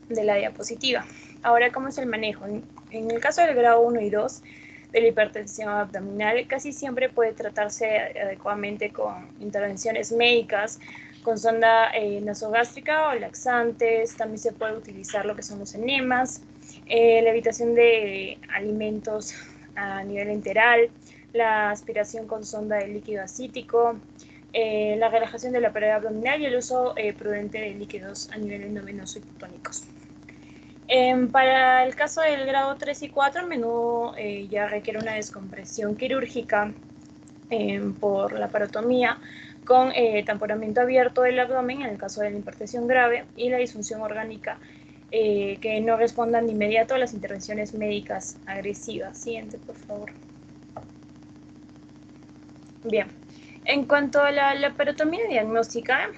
de la diapositiva. Ahora, ¿cómo es el manejo? En el caso del grado 1 y 2 de la hipertensión abdominal, casi siempre puede tratarse adecuadamente con intervenciones médicas, con sonda nasogástrica o laxantes. También se puede utilizar lo que son los enemas, la evitación de alimentos a nivel enteral, la aspiración con sonda de líquido acítico, la relajación de la pared abdominal y el uso prudente de líquidos a nivel endovenoso y hipotónicos. Para el caso del grado 3 y 4, a menudo ya requiere una descompresión quirúrgica por la parotomía con tamponamiento abierto del abdomen en el caso de la hipertensión grave y la disfunción orgánica que no respondan de inmediato a las intervenciones médicas agresivas. Siguiente, por favor. Bien, en cuanto a la laparotomía diagnóstica,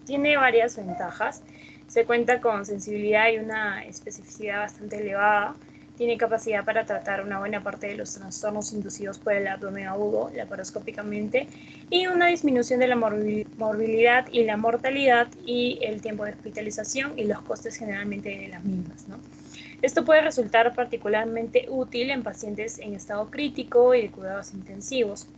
tiene varias ventajas. Se cuenta con sensibilidad y una especificidad bastante elevada. Tiene capacidad para tratar una buena parte de los trastornos inducidos por el abdomen agudo laparoscópicamente y una disminución de la morbilidad y la mortalidad y el tiempo de hospitalización y los costes generalmente de las mismas, ¿no? Esto puede resultar particularmente útil en pacientes en estado crítico y de cuidados intensivos.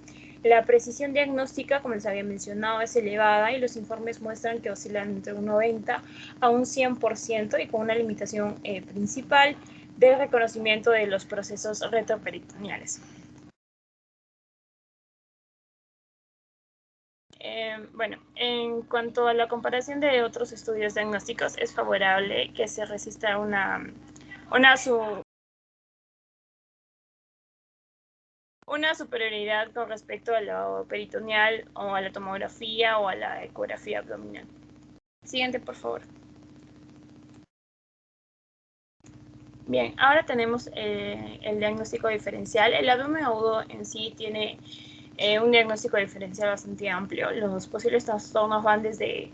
La precisión diagnóstica, como les había mencionado, es elevada y los informes muestran que oscilan entre un 90 a un 100% y con una limitación principal del reconocimiento de los procesos retroperitoneales. Bueno, en cuanto a la comparación de otros estudios diagnósticos, es favorable que se resista una superioridad con respecto a lo peritoneal o a la tomografía o a la ecografía abdominal. Siguiente, por favor. Bien, ahora tenemos el diagnóstico diferencial. El abdomen agudo en sí tiene un diagnóstico diferencial bastante amplio. Los posibles trastornos van desde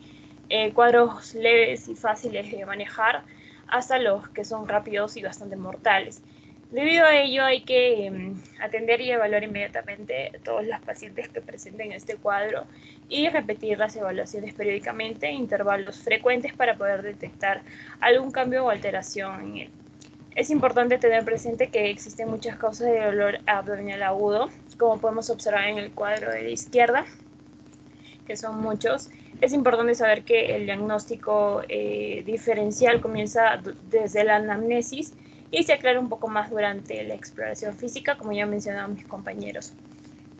cuadros leves y fáciles de manejar hasta los que son rápidos y bastante mortales. Debido a ello hay que atender y evaluar inmediatamente a todos los pacientes que presenten este cuadro y repetir las evaluaciones periódicamente en intervalos frecuentes para poder detectar algún cambio o alteración en él. Es importante tener presente que existen muchas causas de dolor abdominal agudo, como podemos observar en el cuadro de la izquierda, que son muchos. Es importante saber que el diagnóstico diferencial comienza desde la anamnesis y se aclara un poco más durante la exploración física, como ya mencionaban mis compañeros.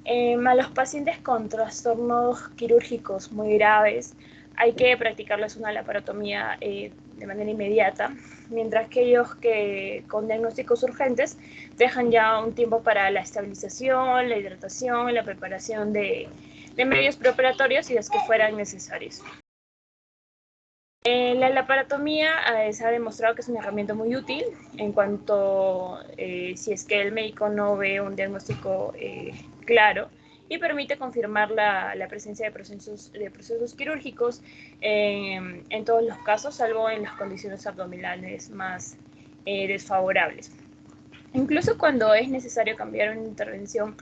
A los pacientes con trastornos quirúrgicos muy graves hay que practicarles una laparotomía de manera inmediata, mientras que aquellos que con diagnósticos urgentes dejan ya un tiempo para la estabilización, la hidratación, la preparación de medios preoperatorios y los que fueran necesarios. La laparotomía se ha demostrado que es una herramienta muy útil en cuanto si es que el médico no ve un diagnóstico claro y permite confirmar la presencia de procesos quirúrgicos en todos los casos, salvo en las condiciones abdominales más desfavorables. Incluso cuando es necesario cambiar una intervención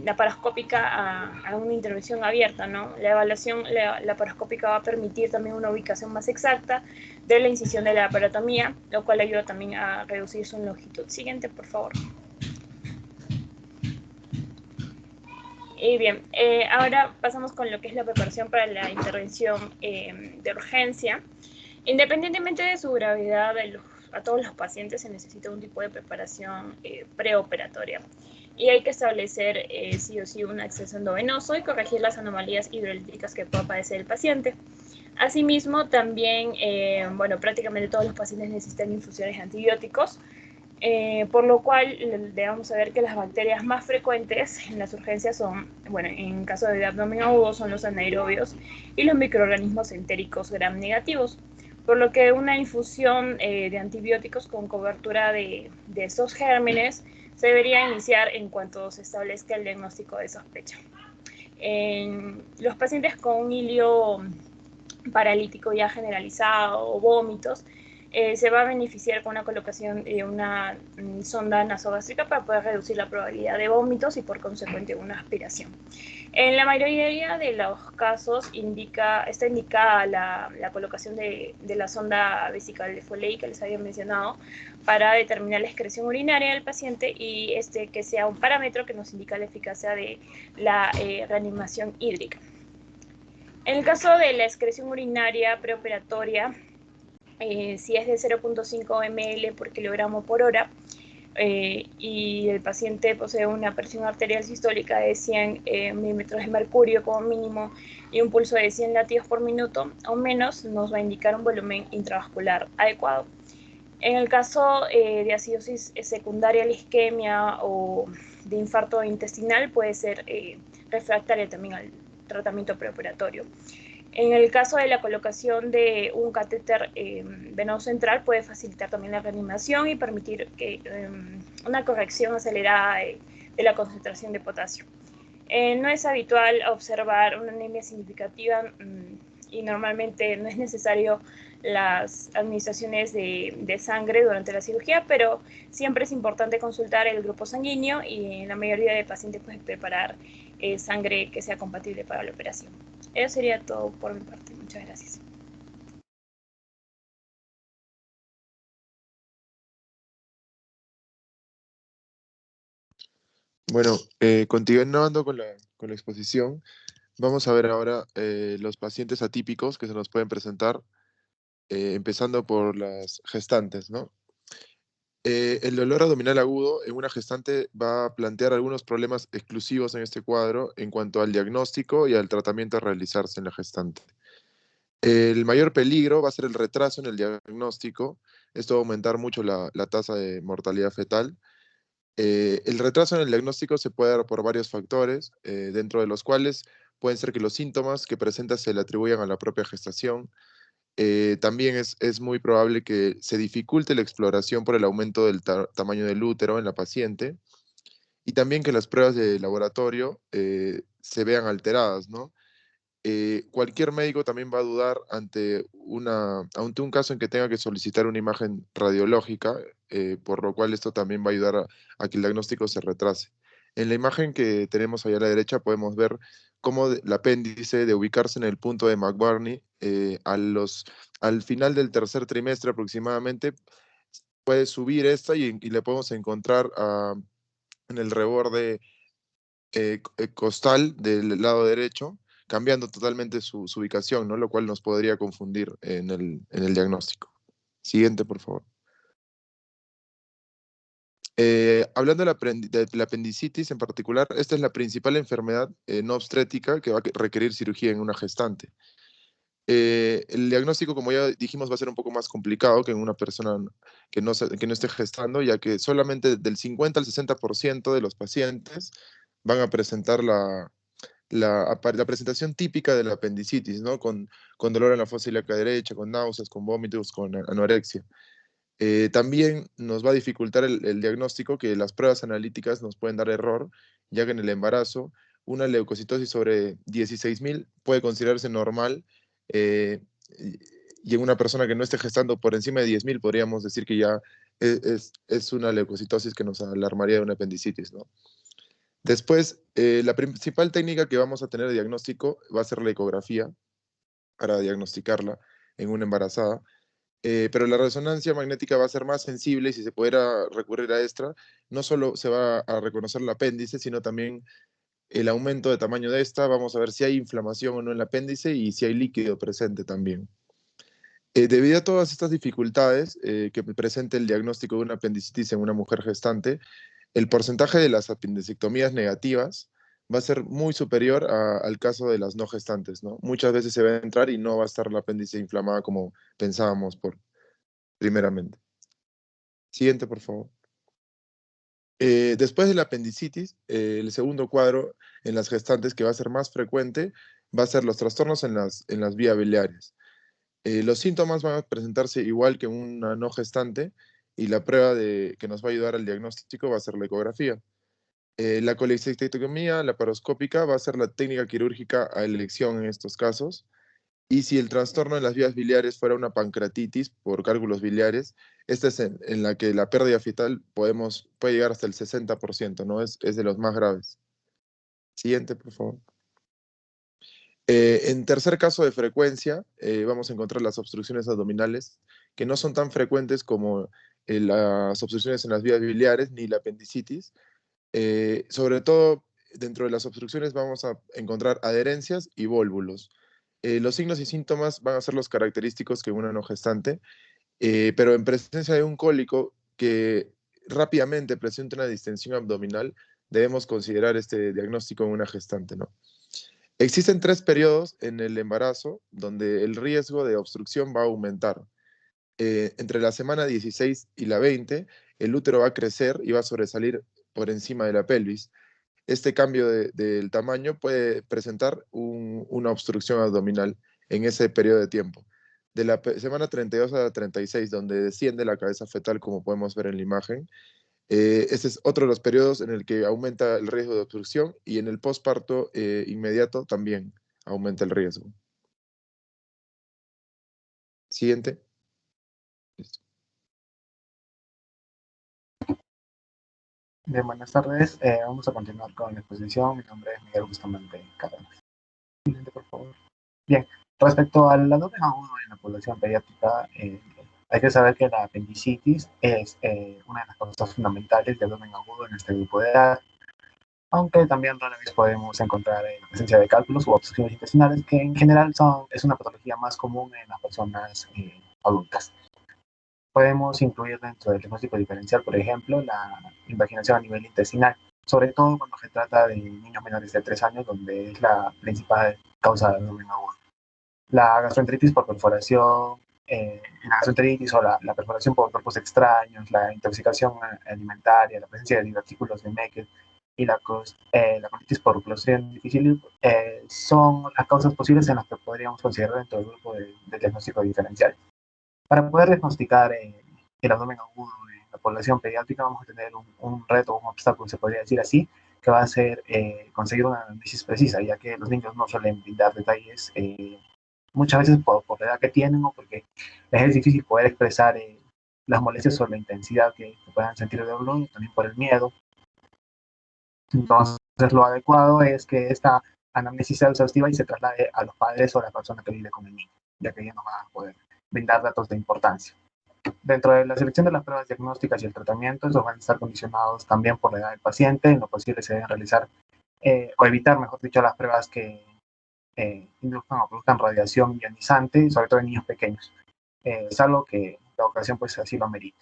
laparoscópica a una intervención abierta, ¿no? La evaluación laparoscópica va a permitir también una ubicación más exacta de la incisión de la laparotomía, lo cual ayuda también a reducir su longitud. Siguiente, por favor. Y bien, ahora pasamos con lo que es la preparación para la intervención de urgencia. Independientemente de su gravedad, a todos los pacientes se necesita un tipo de preparación preoperatoria. y hay que establecer sí o sí un acceso endovenoso y corregir las anomalías hidroeléctricas que pueda padecer el paciente. Asimismo, también, bueno, prácticamente todos los pacientes necesitan infusiones de antibióticos, por lo cual debemos saber que las bacterias más frecuentes en las urgencias son, bueno, en caso de abdomen agudo son los anaerobios y los microorganismos entéricos gram negativos, por lo que una infusión de antibióticos con cobertura de estos gérmenes se debería iniciar en cuanto se establezca el diagnóstico de sospecha. En los pacientes con un hilio paralítico ya generalizado o vómitos, se va a beneficiar con la colocación de una sonda nasogástrica para poder reducir la probabilidad de vómitos y por consecuente una aspiración. En la mayoría de los casos está indicada la colocación de la sonda vesical de Foley que les había mencionado para determinar la excreción urinaria del paciente y que sea un parámetro que nos indica la eficacia de la reanimación hídrica. En el caso de la excreción urinaria preoperatoria, si es de 0.5 ml por kilogramo por hora y el paciente posee una presión arterial sistólica de 100 milímetros de mercurio como mínimo y un pulso de 100 latidos por minuto o menos, nos va a indicar un volumen intravascular adecuado. En el caso de acidosis secundaria a la isquemia o de infarto intestinal, puede ser refractaria también al tratamiento preoperatorio. En el caso de la colocación de un catéter venoso central, puede facilitar también la reanimación y permitir una corrección acelerada de la concentración de potasio. No es habitual observar una anemia significativa y normalmente no es necesario las administraciones de sangre durante la cirugía, pero siempre es importante consultar el grupo sanguíneo y en la mayoría de pacientes pueden preparar sangre que sea compatible para la operación. Eso sería todo por mi parte. Muchas gracias. Bueno, continuando con la exposición, vamos a ver ahora los pacientes atípicos que se nos pueden presentar, empezando por las gestantes, ¿no? El dolor abdominal agudo en una gestante va a plantear algunos problemas exclusivos en este cuadro en cuanto al diagnóstico y al tratamiento a realizarse en la gestante. El mayor peligro va a ser el retraso en el diagnóstico. Esto va a aumentar mucho la tasa de mortalidad fetal. El retraso en el diagnóstico se puede dar por varios factores, dentro de los cuales pueden ser que los síntomas que presenta se le atribuyan a la propia gestación. También es muy probable que se dificulte la exploración por el aumento del tamaño del útero en la paciente y también que las pruebas de laboratorio se vean alteradas, ¿no? Cualquier médico también va a dudar ante un caso en que tenga que solicitar una imagen radiológica, por lo cual esto también va a ayudar a que el diagnóstico se retrase. En la imagen que tenemos allá a la derecha podemos ver cómo el apéndice, de ubicarse en el punto de McBurney, al final del tercer trimestre aproximadamente, puede subir esta y le podemos encontrar en el reborde costal del lado derecho, cambiando totalmente su ubicación, ¿no? Lo cual nos podría confundir en el diagnóstico. Siguiente, por favor. Hablando de la apendicitis en particular, esta es la principal enfermedad no obstétrica que va a requerir cirugía en una gestante. El diagnóstico, como ya dijimos, va a ser un poco más complicado que en una persona que no esté gestando, ya que solamente del 50 al 60% de los pacientes van a presentar la presentación típica de la apendicitis, ¿no? Con dolor en la fosa ilíaca derecha, con náuseas, con vómitos, con anorexia. También nos va a dificultar el diagnóstico que las pruebas analíticas nos pueden dar error, ya que en el embarazo una leucocitosis sobre 16.000 puede considerarse normal, y en una persona que no esté gestando por encima de 10.000 podríamos decir que ya es una leucocitosis que nos alarmaría de una apendicitis, ¿no? Después, la principal técnica que vamos a tener de diagnóstico va a ser la ecografía para diagnosticarla en una embarazada, pero la resonancia magnética va a ser más sensible y si se pudiera recurrir a esta, no solo se va a reconocer el apéndice, sino también el aumento de tamaño de esta. Vamos a ver si hay inflamación o no en el apéndice y si hay líquido presente también. Debido a todas estas dificultades que presenta el diagnóstico de una apendicitis en una mujer gestante, el porcentaje de las apendicectomías negativas va a ser muy superior al caso de las no gestantes, ¿no? Muchas veces se va a entrar y no va a estar la apéndice inflamada como pensábamos primeramente. Siguiente, por favor. Después de la apendicitis, el segundo cuadro en las gestantes que va a ser más frecuente va a ser los trastornos en las vías biliares. Los síntomas van a presentarse igual que en una no gestante y la prueba que nos va a ayudar al diagnóstico va a ser la ecografía. La colecistectomía laparoscópica va a ser la técnica quirúrgica a elección en estos casos. Y si el trastorno de las vías biliares fuera una pancreatitis por cálculos biliares, esta es en la que la pérdida fetal puede llegar hasta el 60%, ¿no? Es de los más graves. Siguiente, por favor. En tercer caso de frecuencia, vamos a encontrar las obstrucciones abdominales, que no son tan frecuentes como las obstrucciones en las vías biliares ni la apendicitis. Sobre todo, dentro de las obstrucciones vamos a encontrar adherencias y vólvulos. Los signos y síntomas van a ser los característicos que una no gestante, pero en presencia de un cólico que rápidamente presenta una distensión abdominal, debemos considerar este diagnóstico en una gestante, ¿no? Existen 3 periodos en el embarazo donde el riesgo de obstrucción va a aumentar. Entre la semana 16 y la 20, el útero va a crecer y va a sobresalir por encima de la pelvis. Este cambio del tamaño puede presentar una obstrucción abdominal en ese periodo de tiempo. De la semana 32 a la 36, donde desciende la cabeza fetal, como podemos ver en la imagen, este es otro de los periodos en el que aumenta el riesgo de obstrucción y en el posparto inmediato también aumenta el riesgo. Siguiente. Listo. Bien, buenas tardes. Vamos a continuar con la exposición. Mi nombre es Miguel Bustamante Cárdenas. Siguiente, por favor. Bien, respecto al abdomen agudo en la población pediátrica, hay que saber que la apendicitis es una de las causas fundamentales de abdomen agudo en este grupo de edad, aunque también rara vez podemos encontrar la presencia de cálculos u obstrucciones intestinales, que en general es una patología más común en las personas adultas. Podemos incluir dentro del diagnóstico diferencial, por ejemplo, la invaginación a nivel intestinal, sobre todo cuando se trata de niños menores de 3 años, donde es la principal causa de abdomen agudo. La gastroenteritis por perforación, la gastroenteritis o la perforación por cuerpos extraños, la intoxicación alimentaria, la presencia de divertículos de Meckel y la colitis por Clostridium difficile son las causas posibles en las que podríamos considerar dentro del grupo de diagnóstico diferencial. Para poder diagnosticar el abdomen agudo en la población pediátrica vamos a tener un reto, un obstáculo, se podría decir así, que va a ser conseguir una análisis precisa, ya que los niños no suelen brindar detalles muchas veces por la edad que tienen o porque les es difícil poder expresar las molestias o la intensidad que puedan sentir de dolor, también por el miedo. Entonces, lo adecuado es que esta anamnesis sea exhaustiva y se traslade a los padres o a la persona que vive con el niño, ya que ellos no van a poder brindar datos de importancia. Dentro de la selección de las pruebas diagnósticas y el tratamiento, estos van a estar condicionados también por la edad del paciente. En lo posible se deben realizar o evitar, mejor dicho, las pruebas que induzcan o produzcan radiación ionizante, sobre todo en niños pequeños, salvo que la ocasión pues así lo amerite.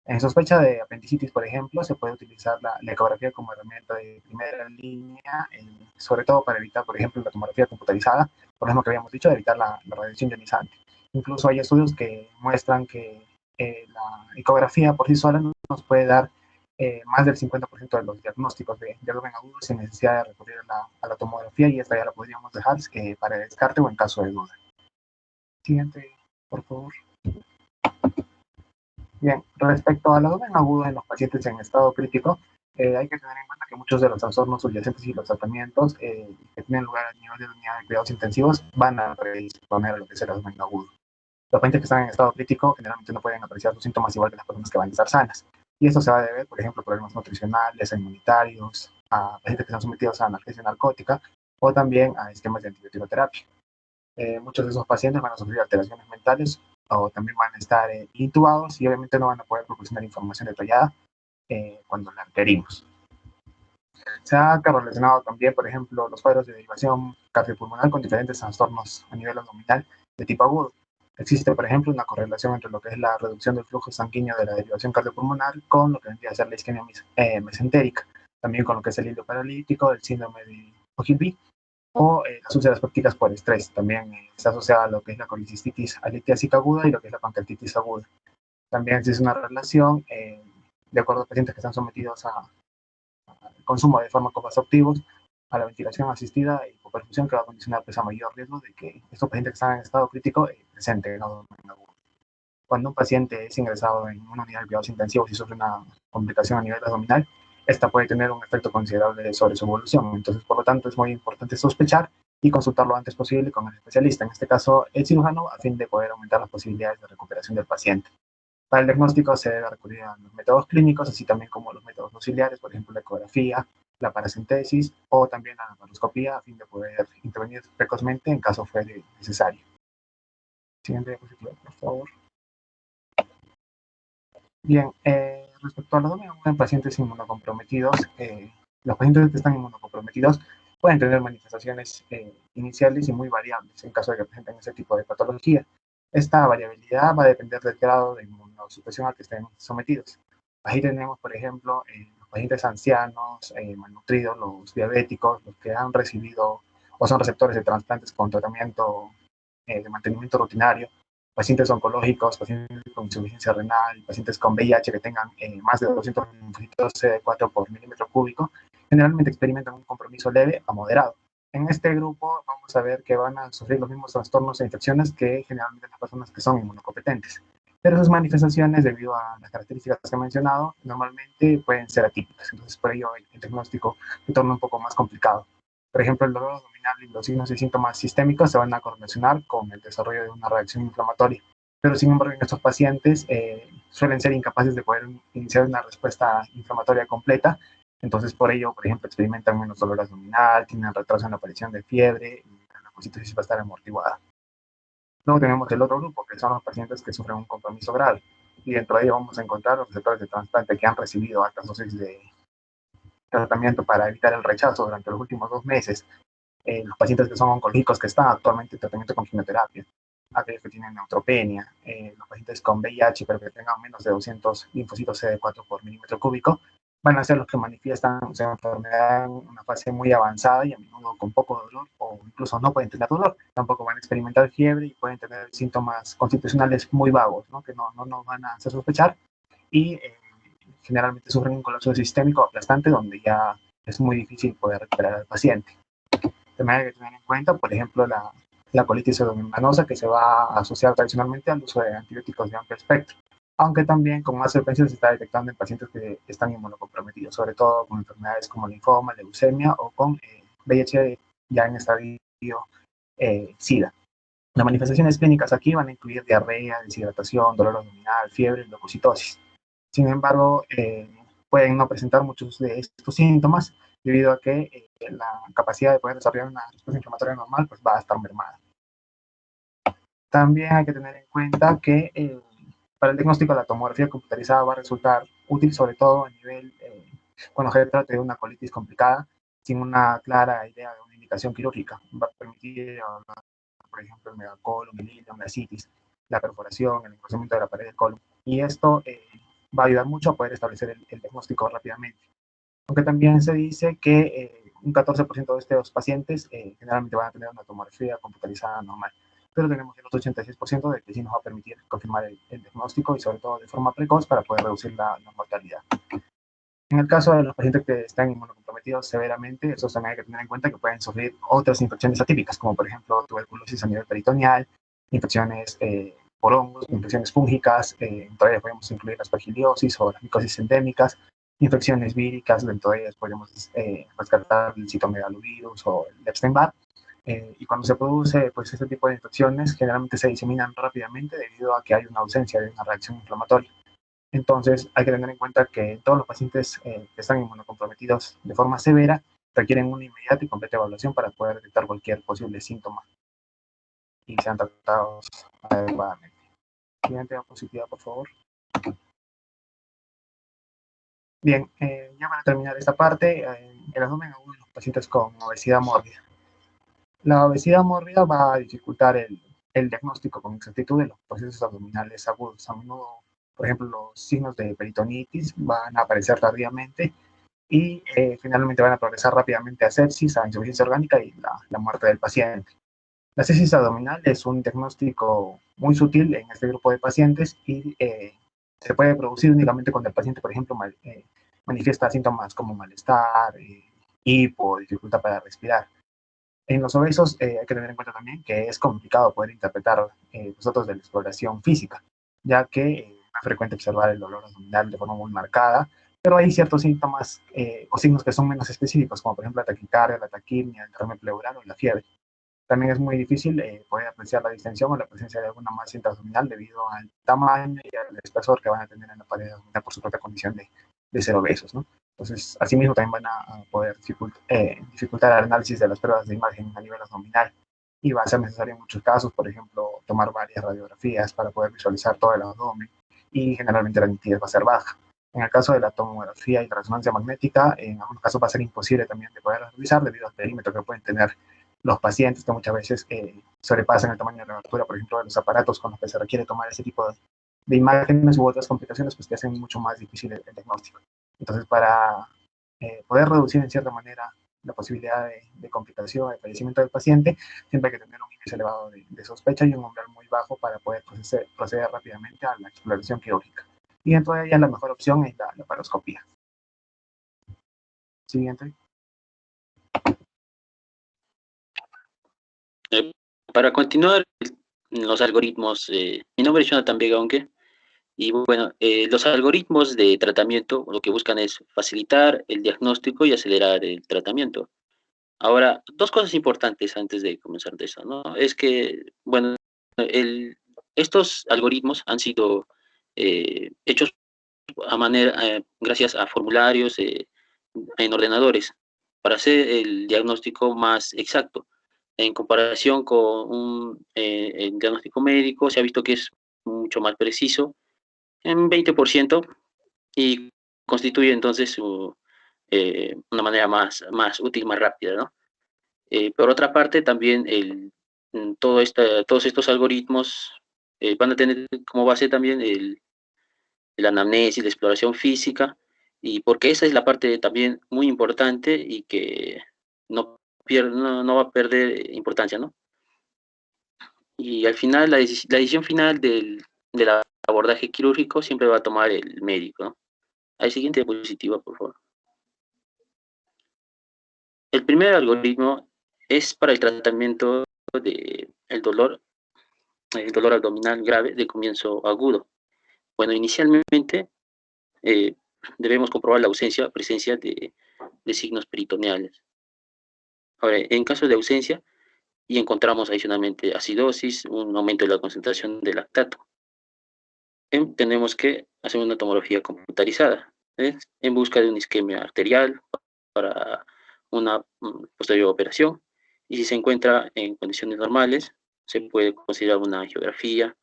En sospecha de apendicitis, por ejemplo, se puede utilizar la ecografía como herramienta de primera línea, sobre todo para evitar, por ejemplo, la tomografía computarizada, por lo mismo que habíamos dicho, de evitar la radiación ionizante. Incluso hay estudios que muestran que la ecografía por sí sola nos puede dar más del 50% de los diagnósticos de abdomen agudo sin necesidad de recurrir a la tomografía, y esta ya la podríamos dejar para el descarte o en caso de duda. Siguiente, por favor. Bien, respecto al abdomen agudo en los pacientes en estado crítico, hay que tener en cuenta que muchos de los trastornos subyacentes y los tratamientos que tienen lugar a nivel de la unidad de cuidados intensivos van a predisponer a lo que es el abdomen agudo. Los pacientes que están en estado crítico generalmente no pueden apreciar sus síntomas igual que las personas que van a estar sanas. Y esto se va a deber, por ejemplo, a problemas nutricionales, inmunitarios, a pacientes que están sometidos a analgesia narcótica o también a esquemas de antibiótico-terapia. Muchos de esos pacientes van a sufrir alteraciones mentales o también van a estar intubados y obviamente no van a poder proporcionar información detallada cuando la requerimos. Se ha correlacionado también, por ejemplo, los cuadros de derivación cardiopulmonar con diferentes trastornos a nivel abdominal de tipo agudo. Existe, por ejemplo, una correlación entre lo que es la reducción del flujo sanguíneo de la derivación cardiopulmonar con lo que vendría a ser la isquemia mesentérica, también con lo que es el hilo paralítico, el síndrome de Ogilvy o las úlceras pépticas por estrés. También está asociada a lo que es la colicistitis alitérgica aguda y lo que es la pancreatitis aguda. También existe una relación, de acuerdo a pacientes que están sometidos al consumo de fármacos vasoactivos, a la ventilación asistida y hipoperfusión, que va a condicionar pues, a mayor riesgo de que estos pacientes que están en estado crítico presenten agudo. Cuando un paciente es ingresado en una unidad de cuidados intensivos y sufre una complicación a nivel abdominal, esta puede tener un efecto considerable sobre su evolución. Entonces, por lo tanto, es muy importante sospechar y consultar lo antes posible con el especialista, en este caso el cirujano, a fin de poder aumentar las posibilidades de recuperación del paciente. Para el diagnóstico se debe recurrir a los métodos clínicos, así también como los métodos auxiliares, por ejemplo, la ecografía, la paracentesis o también la laparoscopía, a fin de poder intervenir precozmente en caso fuere necesario. Siguiente diapositiva, por favor. Bien, respecto al abdomen agudo en pacientes inmunocomprometidos, los pacientes que están inmunocomprometidos pueden tener manifestaciones iniciales y muy variables en caso de que presenten ese tipo de patología. Esta variabilidad va a depender del grado de inmunosupresión al que estén sometidos. Ahí tenemos, por ejemplo, los pacientes ancianos, malnutridos, los diabéticos, los que han recibido o son receptores de trasplantes con tratamiento de mantenimiento rutinario, pacientes oncológicos, pacientes con insuficiencia renal, pacientes con VIH que tengan más de 200 linfocitos CD4 por milímetro cúbico, generalmente experimentan un compromiso leve a moderado. En este grupo vamos a ver que van a sufrir los mismos trastornos e infecciones que generalmente las personas que son inmunocompetentes. Pero sus manifestaciones, debido a las características que he mencionado, normalmente pueden ser atípicas. Entonces, por ello, el diagnóstico se torna un poco más complicado. Por ejemplo, el dolor abdominal y los signos y síntomas sistémicos se van a correlacionar con el desarrollo de una reacción inflamatoria. Pero, sin embargo, en estos pacientes suelen ser incapaces de poder iniciar una respuesta inflamatoria completa. Entonces, por ello, por ejemplo, experimentan menos dolor abdominal, tienen retraso en la aparición de fiebre y la constitución va a estar amortiguada. Luego tenemos el otro grupo, que son los pacientes que sufren un compromiso grave. Y dentro de ello vamos a encontrar los receptores de trasplante que han recibido altas dosis de tratamiento para evitar el rechazo durante los últimos 2 meses, los pacientes que son oncológicos que están actualmente en tratamiento con quimioterapia, aquellos que tienen neutropenia, los pacientes con VIH pero que tengan menos de 200 linfocitos CD4 por milímetro cúbico, van a ser los que manifiestan su enfermedad en una fase muy avanzada y a menudo con poco dolor o incluso no pueden tener dolor. Tampoco van a experimentar fiebre y pueden tener síntomas constitucionales muy vagos, ¿no? Que no nos van a hacer sospechar y generalmente sufren un colapso sistémico aplastante donde ya es muy difícil poder recuperar al paciente. De manera que tener en cuenta, por ejemplo, la colitis pseudomembranosa, que se va a asociar tradicionalmente al uso de antibióticos de amplio espectro, aunque también con más frecuencia se está detectando en pacientes que están inmunocomprometidos, sobre todo con enfermedades como linfoma, leucemia o con VIH ya en estadio SIDA. Las manifestaciones clínicas aquí van a incluir diarrea, deshidratación, dolor abdominal, fiebre, leucocitosis. Sin embargo, pueden no presentar muchos de estos síntomas debido a que la capacidad de poder desarrollar una respuesta inflamatoria normal pues, va a estar mermada. También hay que tener en cuenta que para el diagnóstico la tomografía computarizada va a resultar útil, sobre todo a nivel cuando se trate de una colitis complicada, sin una clara idea de una indicación quirúrgica. Va a permitir, por ejemplo, el megacolon, el ileum, la citis, la perforación, el engrosamiento de la pared del colon. Y esto va a ayudar mucho a poder establecer el diagnóstico rápidamente. Aunque también se dice que un 14% de estos pacientes generalmente van a tener una tomografía computarizada normal, pero tenemos el otro 86% de que sí nos va a permitir confirmar el diagnóstico y sobre todo de forma precoz para poder reducir la mortalidad. En el caso de los pacientes que están inmunocomprometidos severamente, eso también hay que tener en cuenta que pueden sufrir otras infecciones atípicas, como por ejemplo tuberculosis a nivel peritoneal, infecciones por hongos, infecciones fúngicas, entre ellas podemos incluir la aspergillosis o las micosis endémicas, infecciones víricas, dentro de ellas podemos rescatar el citomegalovirus o el Epstein-Barr. Y cuando se produce pues, este tipo de infecciones, generalmente se diseminan rápidamente debido a que hay una ausencia de una reacción inflamatoria. Entonces, hay que tener en cuenta que todos los pacientes que están inmunocomprometidos de forma severa requieren una inmediata y completa evaluación para poder detectar cualquier posible síntoma y sean tratados adecuadamente. Siguiente diapositiva, por favor. Bien, ya para terminar esta parte, el abdomen agudo en los pacientes con obesidad mórbida. La obesidad mórbida va a dificultar el el diagnóstico con exactitud de los procesos abdominales agudos. A menudo, por ejemplo, los signos de peritonitis van a aparecer tardíamente y finalmente van a progresar rápidamente a sepsis, a insuficiencia orgánica y la muerte del paciente. La sepsis abdominal es un diagnóstico muy sutil en este grupo de pacientes y se puede producir únicamente cuando el paciente, por ejemplo, manifiesta síntomas como malestar, hipo, dificultad para respirar. En los obesos hay que tener en cuenta también que es complicado poder interpretar los datos de la exploración física, ya que es frecuente observar el dolor abdominal de forma muy marcada, pero hay ciertos síntomas o signos que son menos específicos, como por ejemplo la taquicardia, la taquipnea, el derrame pleural o la fiebre. También es muy difícil poder apreciar la distensión o la presencia de alguna masa intraabdominal debido al tamaño y al espesor que van a tener en la pared abdominal por su propia condición de ser obesos, ¿no? Entonces, asimismo, también van a poder dificultar el análisis de las pruebas de imagen a nivel abdominal y va a ser necesario en muchos casos, por ejemplo, tomar varias radiografías para poder visualizar todo el abdomen y generalmente la nitidez va a ser baja. En el caso de la tomografía y la resonancia magnética, en algunos casos va a ser imposible también de poder revisar debido al perímetro que pueden tener los pacientes, que muchas veces sobrepasan el tamaño de la abertura, por ejemplo, de los aparatos con los que se requiere tomar ese tipo de imágenes u otras complicaciones, pues que hacen mucho más difícil el diagnóstico. Entonces, para poder reducir en cierta manera la posibilidad de complicación, de fallecimiento del paciente, siempre hay que tener un índice elevado de sospecha y un umbral muy bajo para poder proceder rápidamente a la exploración quirúrgica. Y dentro de ella la mejor opción es la laparoscopía. Siguiente. Para continuar los algoritmos, mi nombre es Jonathan Vega Onque, y bueno, los algoritmos de tratamiento lo que buscan es facilitar el diagnóstico y acelerar el tratamiento. Ahora, dos cosas importantes antes de comenzar de eso, ¿no? Es que, bueno, estos algoritmos han sido hechos gracias a formularios en ordenadores para hacer el diagnóstico más exacto. En comparación con el diagnóstico médico, se ha visto que es mucho más preciso, en 20%, y constituye entonces una manera más útil, más rápida, ¿no? Por otra parte, también todos estos algoritmos van a tener como base también el anamnesis, la exploración física, y porque esa es la parte también muy importante y que no va a perder importancia, ¿no? Y al final, la decisión final del abordaje quirúrgico siempre va a tomar el médico, ¿no? Al siguiente diapositiva, por favor. El primer algoritmo es para el tratamiento del dolor abdominal grave de comienzo agudo. Bueno, inicialmente debemos comprobar la presencia de signos peritoneales. Ahora, en caso de ausencia, y encontramos adicionalmente acidosis, un aumento de la concentración de lactato, tenemos que hacer una tomografía computarizada en busca de una isquemia arterial para una posterior operación, y si se encuentra en condiciones normales, se puede considerar una angiografía,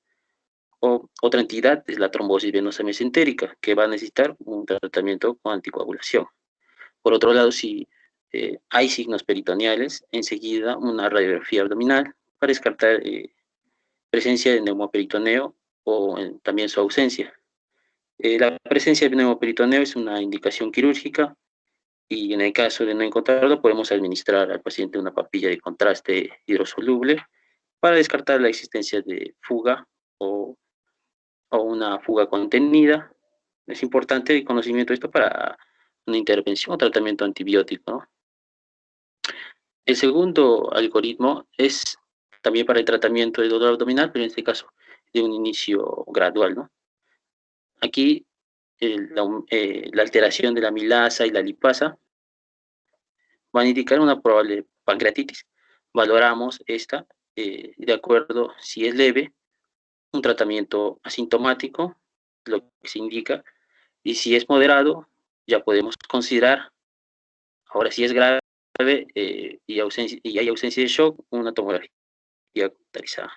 o otra entidad es la trombosis venosa mesentérica, que va a necesitar un tratamiento con anticoagulación. Por otro lado, si hay signos peritoneales, enseguida una radiografía abdominal para descartar presencia de neumoperitoneo o también su ausencia. La presencia de neumoperitoneo es una indicación quirúrgica, y en el caso de no encontrarlo, podemos administrar al paciente una papilla de contraste hidrosoluble para descartar la existencia de fuga o una fuga contenida. Es importante el conocimiento de esto para una intervención o tratamiento antibiótico, ¿no? El segundo algoritmo es también para el tratamiento del dolor abdominal, pero en este caso de un inicio gradual, ¿no? Aquí la alteración de la amilasa y la lipasa van a indicar una probable pancreatitis. Valoramos esta de acuerdo si es leve, un tratamiento asintomático, lo que se indica, y si es moderado, ya podemos considerar, ahora si es grave y hay ausencia de shock, una tomografía computarizada.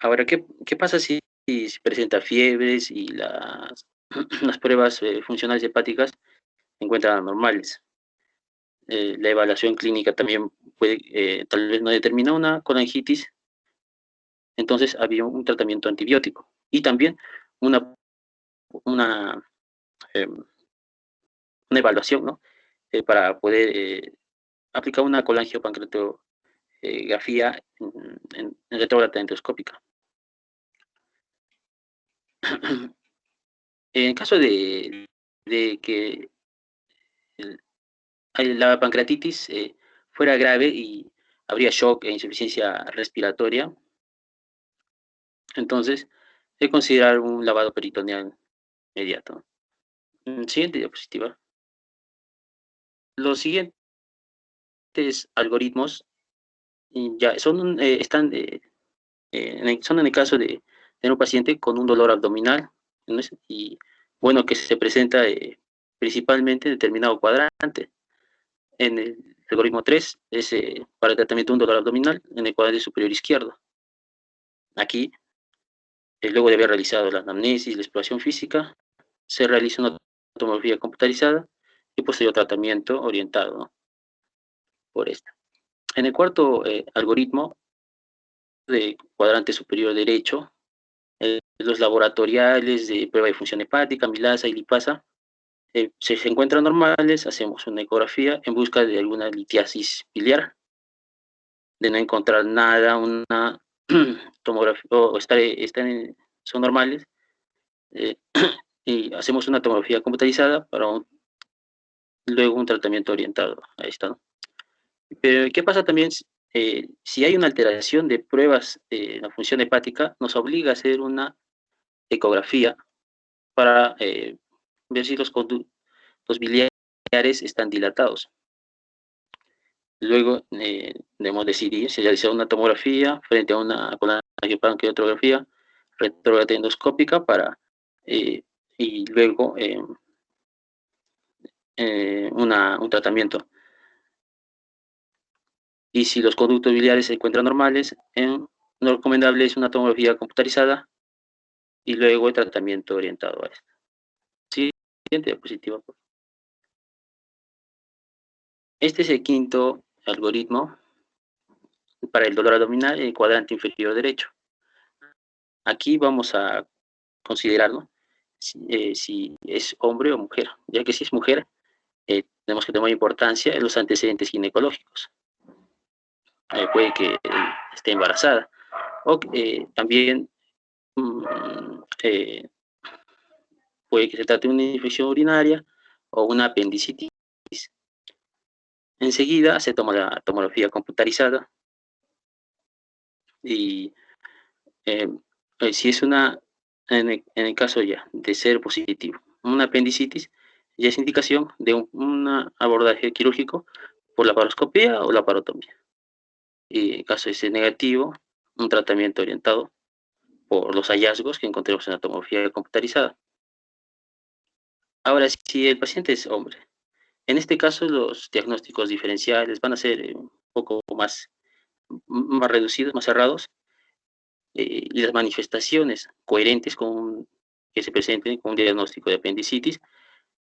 Ahora, ¿qué pasa si se presenta fiebres y las pruebas funcionales hepáticas se encuentran normales? La evaluación clínica también puede, tal vez no determina una colangitis, entonces había un tratamiento antibiótico y también una evaluación, ¿no? Para poder aplicar una colangiopancreatografía en retrógrada endoscópica. En caso de que la pancreatitis fuera grave y habría shock e insuficiencia respiratoria, entonces es considerar un lavado peritoneal inmediato. Siguiente diapositiva. Los siguientes algoritmos ya son, son en el caso de tener un paciente con un dolor abdominal, ¿no? Y bueno, que se presenta principalmente en determinado cuadrante. En el algoritmo 3 es para el tratamiento de un dolor abdominal en el cuadrante superior izquierdo. Aquí, luego de haber realizado la anamnesis y la exploración física, se realiza una tomografía computarizada y posterior tratamiento orientado, ¿no? Por esta. En el cuarto algoritmo de cuadrante superior derecho, los laboratoriales de prueba de función hepática, amilasa y lipasa, si se encuentran normales, hacemos una ecografía en busca de alguna litiasis biliar. De no encontrar nada, una tomografía, o son normales, y hacemos una tomografía computarizada para luego un tratamiento orientado. Ahí está, ¿no? Pero, ¿qué pasa también si hay una alteración de pruebas de la función hepática? Nos obliga a hacer una ecografía para ver si los conductos biliares están dilatados. Luego debemos decidir si realizar una tomografía frente a una colangiopancreatografía retrógrada endoscópica y luego un tratamiento. Y si los conductos biliares se encuentran normales, lo recomendable es una tomografía computarizada y luego el tratamiento orientado a esto. Siguiente diapositiva. Este es el quinto algoritmo para el dolor abdominal en el cuadrante inferior derecho. Aquí vamos a considerarlo si es hombre o mujer, ya que si es mujer, tenemos que tomar importancia en los antecedentes ginecológicos. Puede que esté embarazada, o también puede que se trate de una infección urinaria o una apendicitis. Enseguida se toma la tomografía computarizada y si es en el caso ya de ser positivo, una apendicitis, ya es indicación de un abordaje quirúrgico por la laparoscopía o laparotomía. Y en caso de ser negativo, un tratamiento orientado por los hallazgos que encontremos en la tomografía computarizada. Ahora, si el paciente es hombre, en este caso los diagnósticos diferenciales van a ser un poco más reducidos, más cerrados, y las manifestaciones coherentes que se presenten con un diagnóstico de apendicitis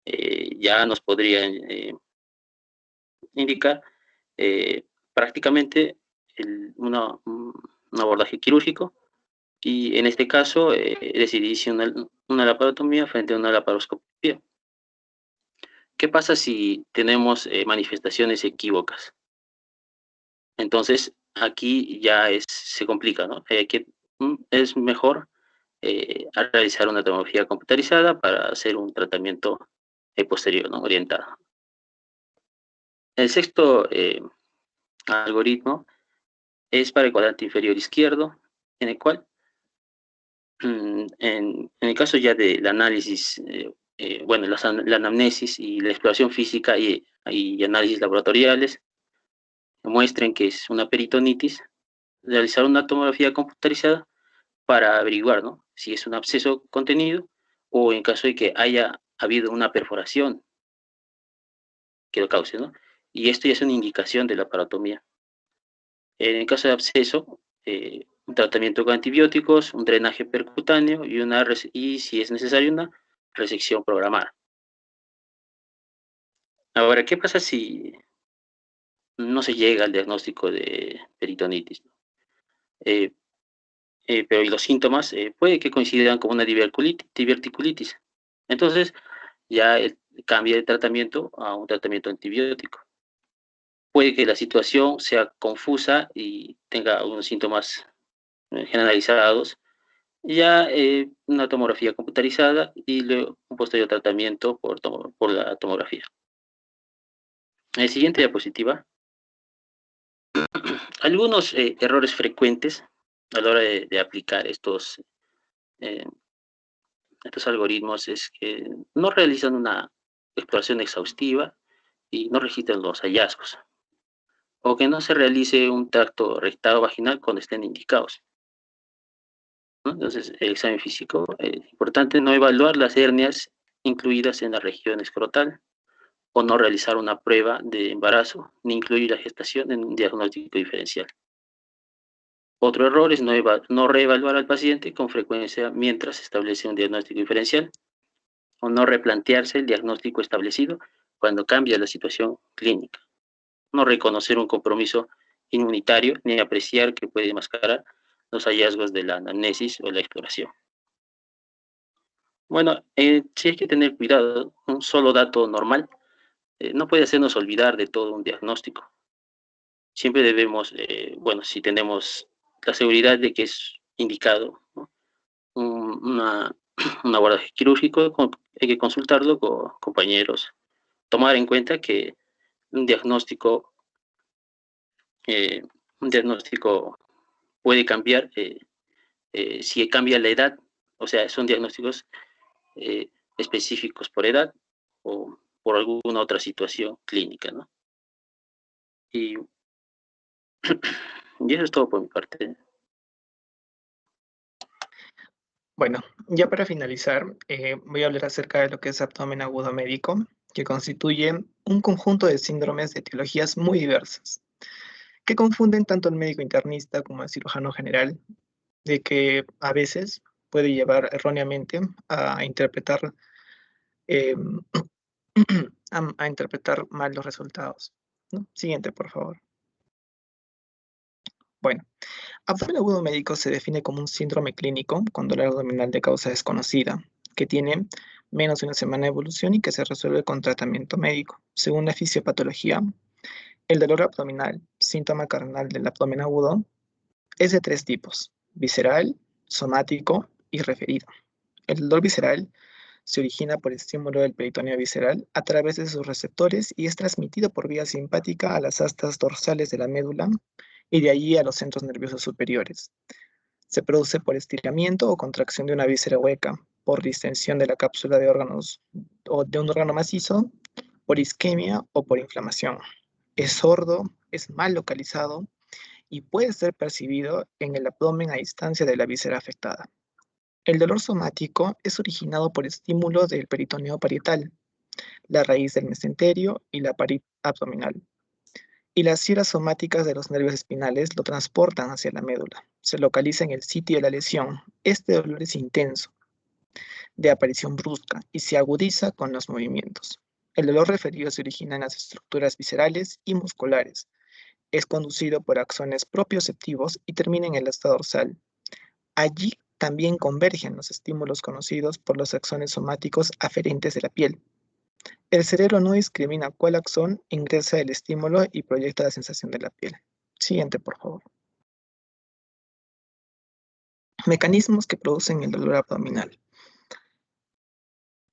ya nos podrían indicar prácticamente un abordaje quirúrgico, y en este caso decidir si una laparotomía frente a una laparoscopía. ¿Qué pasa si tenemos manifestaciones equívocas? Entonces, aquí ya se complica, ¿no? Es mejor realizar una tomografía computarizada para hacer un tratamiento posterior, ¿no? Orientado. El sexto algoritmo es para el cuadrante inferior izquierdo, en el cual, en el caso ya del análisis, bueno, la anamnesis y la exploración física y análisis laboratoriales muestren que es una peritonitis, realizar una tomografía computarizada para averiguar, ¿no?, si es un absceso contenido o en caso de que haya habido una perforación que lo cause, ¿no? Y esto ya es una indicación de la laparotomía. En el caso de absceso, un tratamiento con antibióticos, un drenaje percutáneo y si es necesario, una resección programada. Ahora, ¿qué pasa si no se llega al diagnóstico de peritonitis? pero y los síntomas puede que coincidan con una diverticulitis. Entonces, ya cambia de tratamiento a un tratamiento antibiótico. Puede que la situación sea confusa y tenga algunos síntomas generalizados, ya una tomografía computarizada y luego un posterior tratamiento por la tomografía. En la siguiente diapositiva, algunos errores frecuentes a la hora de aplicar estos algoritmos es que no realizan una exploración exhaustiva y no registran los hallazgos, o que no se realice un tracto rectal o vaginal cuando estén indicados, ¿no? Entonces, el examen físico es importante no evaluar las hernias incluidas en la región escrotal, o no realizar una prueba de embarazo, ni incluir la gestación en un diagnóstico diferencial. Otro error es no reevaluar al paciente con frecuencia mientras se establece un diagnóstico diferencial, o no replantearse el diagnóstico establecido cuando cambia la situación clínica. No reconocer un compromiso inmunitario ni apreciar que puede mascarar los hallazgos de la anamnesis o la exploración. Bueno, sí hay que tener cuidado. Un solo dato normal no puede hacernos olvidar de todo un diagnóstico. Siempre debemos, bueno, si tenemos la seguridad de que es indicado, ¿no?, un abordaje quirúrgico, hay que consultarlo con compañeros. Tomar en cuenta que un diagnóstico puede cambiar si cambia la edad, o sea, son diagnósticos específicos por edad o por alguna otra situación clínica, ¿no? Y eso es todo por mi parte. Bueno, ya para finalizar, voy a hablar acerca de lo que es abdomen agudo médico, que constituye un conjunto de síndromes de etiologías muy diversas, que confunden tanto al médico internista como al cirujano general, de que a veces puede llevar erróneamente a interpretar, a interpretar mal los resultados, ¿no? Siguiente, por favor. Bueno, abdomen agudo médico se define como un síndrome clínico con dolor abdominal de causa desconocida, que tiene menos de una semana de evolución y que se resuelve con tratamiento médico. Según la fisiopatología, el dolor abdominal, síntoma carnal del abdomen agudo, es de 3 tipos: visceral, somático y referido. El dolor visceral se origina por estímulo del peritoneo visceral a través de sus receptores y es transmitido por vía simpática a las astas dorsales de la médula y de allí a los centros nerviosos superiores. Se produce por estiramiento o contracción de una víscera hueca, por distensión de la cápsula de órganos o de un órgano macizo, por isquemia o por inflamación. Es sordo, es mal localizado y puede ser percibido en el abdomen a distancia de la víscera afectada. El dolor somático es originado por estímulo del peritoneo parietal, la raíz del mesenterio y la pared abdominal. Y las fibras somáticas de los nervios espinales lo transportan hacia la médula. Se localiza en el sitio de la lesión. Este dolor es intenso, de aparición brusca, y se agudiza con los movimientos. El dolor referido se origina en las estructuras viscerales y musculares. Es conducido por axones propioceptivos y termina en el asta dorsal. Allí también convergen los estímulos conocidos por los axones somáticos aferentes de la piel. El cerebro no discrimina cuál axón ingresa el estímulo y proyecta la sensación de la piel. Siguiente, por favor. Mecanismos que producen el dolor abdominal.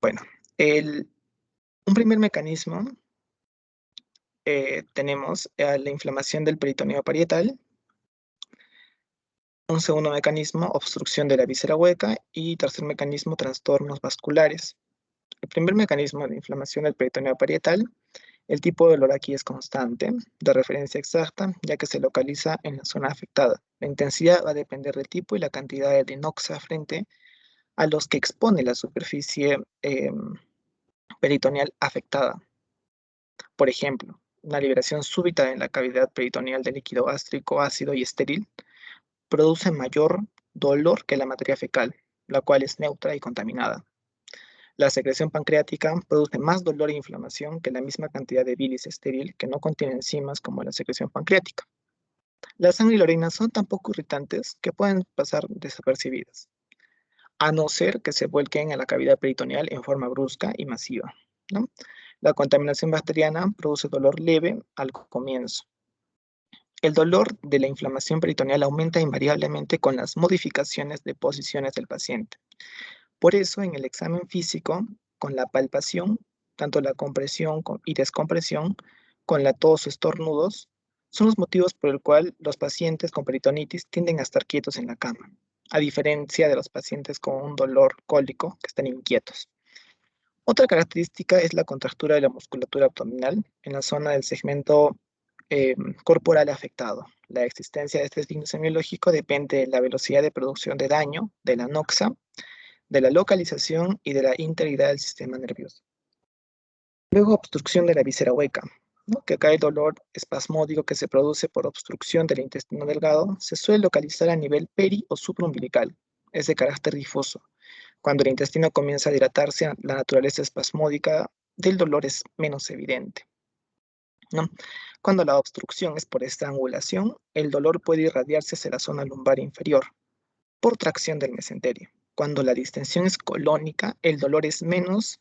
Bueno, un primer mecanismo tenemos la inflamación del peritoneo parietal. Un segundo mecanismo, obstrucción de la víscera hueca. Y tercer mecanismo, trastornos vasculares. El primer mecanismo de inflamación del peritoneo parietal, el tipo de dolor aquí es constante, de referencia exacta, ya que se localiza en la zona afectada. La intensidad va a depender del tipo y la cantidad de adenoxa frente a los que expone la superficie peritoneal afectada. Por ejemplo, una liberación súbita en la cavidad peritoneal de líquido gástrico ácido y estéril produce mayor dolor que la materia fecal, la cual es neutra y contaminada. La secreción pancreática produce más dolor e inflamación que la misma cantidad de bilis estéril que no contiene enzimas como la secreción pancreática. La sangre y la orina son tan poco irritantes que pueden pasar desapercibidas, a no ser que se vuelquen a la cavidad peritoneal en forma brusca y masiva, ¿no? La contaminación bacteriana produce dolor leve al comienzo. El dolor de la inflamación peritoneal aumenta invariablemente con las modificaciones de posiciones del paciente. Por eso, en el examen físico, con la palpación, tanto la compresión y descompresión, con la tos o estornudos, son los motivos por el cual los pacientes con peritonitis tienden a estar quietos en la cama, a diferencia de los pacientes con un dolor cólico que están inquietos. Otra característica es la contractura de la musculatura abdominal en la zona del segmento corporal afectado. La existencia de este signo semiológico depende de la velocidad de producción de daño, de la noxa, de la localización y de la integridad del sistema nervioso. Luego, obstrucción de la víscera hueca, ¿no? Que acá el dolor espasmódico que se produce por obstrucción del intestino delgado se suele localizar a nivel peri o supraumbilical. Es de carácter difuso. Cuando el intestino comienza a dilatarse, la naturaleza espasmódica del dolor es menos evidente, ¿no? Cuando la obstrucción es por estrangulación, el dolor puede irradiarse hacia la zona lumbar inferior por tracción del mesenterio. Cuando la distensión es colónica, el dolor es menos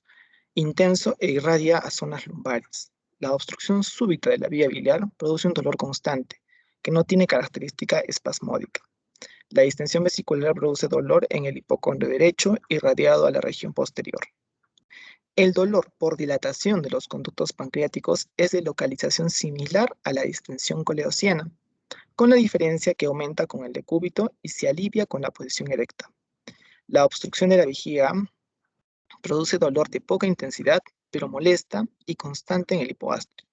intenso e irradia a zonas lumbares. La obstrucción súbita de la vía biliar produce un dolor constante, que no tiene característica espasmódica. La distensión vesicular produce dolor en el hipocondrio derecho irradiado a la región posterior. El dolor por dilatación de los conductos pancreáticos es de localización similar a la distensión coleociana, con la diferencia que aumenta con el decúbito y se alivia con la posición erecta. La obstrucción de la vejiga produce dolor de poca intensidad, pero molesta y constante en el hipogástrico.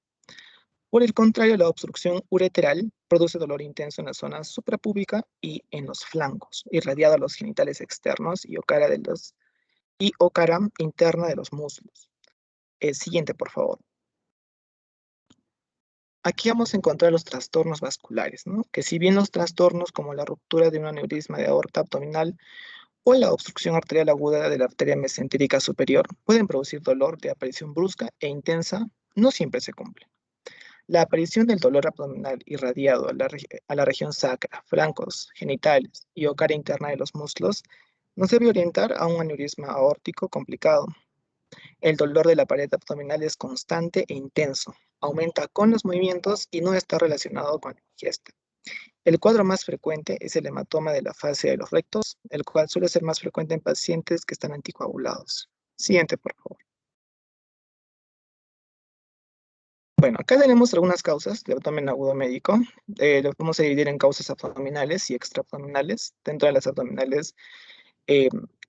Por el contrario, la obstrucción ureteral produce dolor intenso en la zona suprapúbica y en los flancos, irradiado a los genitales externos y ocara interna de los muslos. El siguiente, por favor. Aquí vamos a encontrar los trastornos vasculares, ¿no? Que si bien los trastornos como la ruptura de un aneurisma de aorta abdominal o la obstrucción arterial aguda de la arteria mesentérica superior pueden producir dolor de aparición brusca e intensa, no siempre se cumple. La aparición del dolor abdominal irradiado a la región sacra, flancos, genitales y ocara interna de los muslos nos debe orientar a un aneurisma aórtico complicado. El dolor de la pared abdominal es constante e intenso, aumenta con los movimientos y no está relacionado con la ingesta. El cuadro más frecuente es el hematoma de la fascia de los rectos, el cual suele ser más frecuente en pacientes que están anticoagulados. Siguiente, por favor. Bueno, acá tenemos algunas causas de abdomen agudo médico. Lo vamos a dividir en causas abdominales y extraabdominales. Dentro de las abdominales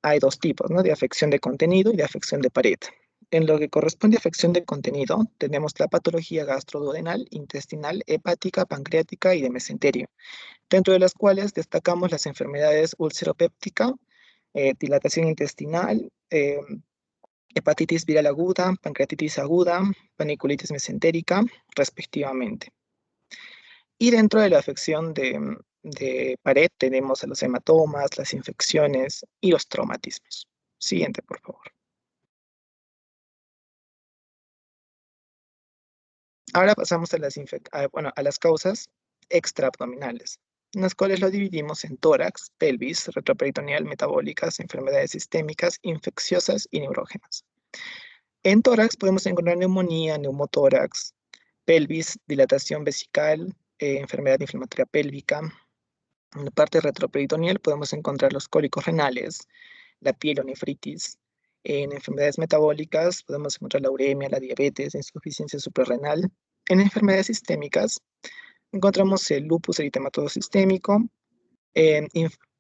hay dos tipos, ¿no? De afección de contenido y de afección de pared. En lo que corresponde a afección de contenido, tenemos la patología gastroduodenal, intestinal, hepática, pancreática y de mesenterio, dentro de las cuales destacamos las enfermedades ulceropéptica, dilatación intestinal, hepatitis viral aguda, pancreatitis aguda, paniculitis mesentérica, respectivamente. Y dentro de la afección de pared tenemos a los hematomas, las infecciones y los traumatismos. Siguiente, por favor. Ahora pasamos a las causas extraabdominales, en las cuales lo dividimos en tórax, pelvis, retroperitoneal, metabólicas, enfermedades sistémicas, infecciosas y neurógenas. En tórax podemos encontrar neumonía, neumotórax, pelvis, dilatación vesical, enfermedad inflamatoria pélvica. En la parte retroperitoneal podemos encontrar los cólicos renales, la pielonefritis. En enfermedades metabólicas podemos encontrar la uremia, la diabetes, la insuficiencia suprarrenal. En enfermedades sistémicas encontramos el lupus eritematoso sistémico. En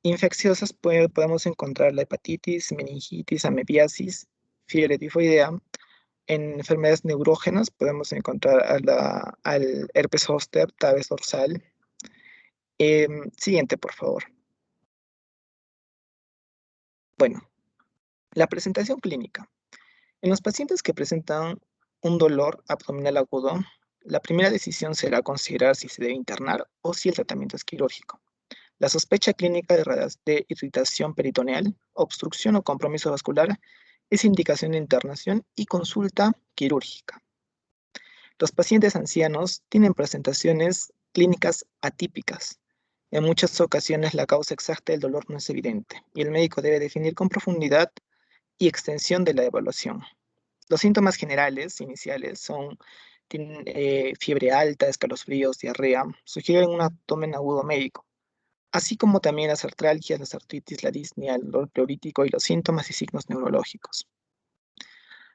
infecciosas podemos encontrar la hepatitis, meningitis, amebiasis, fiebre tifoidea. En enfermedades neurógenas podemos encontrar al herpes zóster, tabes dorsal. Siguiente, por favor. Bueno, la presentación clínica. En los pacientes que presentan un dolor abdominal agudo, la primera decisión será considerar si se debe internar o si el tratamiento es quirúrgico. La sospecha clínica de irritación peritoneal, obstrucción o compromiso vascular es indicación de internación y consulta quirúrgica. Los pacientes ancianos tienen presentaciones clínicas atípicas. En muchas ocasiones la causa exacta del dolor no es evidente y el médico debe definir con profundidad y extensión de la evaluación. Los síntomas generales iniciales son fiebre alta, escalofríos, diarrea, sugieren un abdomen agudo médico, así como también las artralgias, las artritis, la disnea, el dolor pleurítico y los síntomas y signos neurológicos.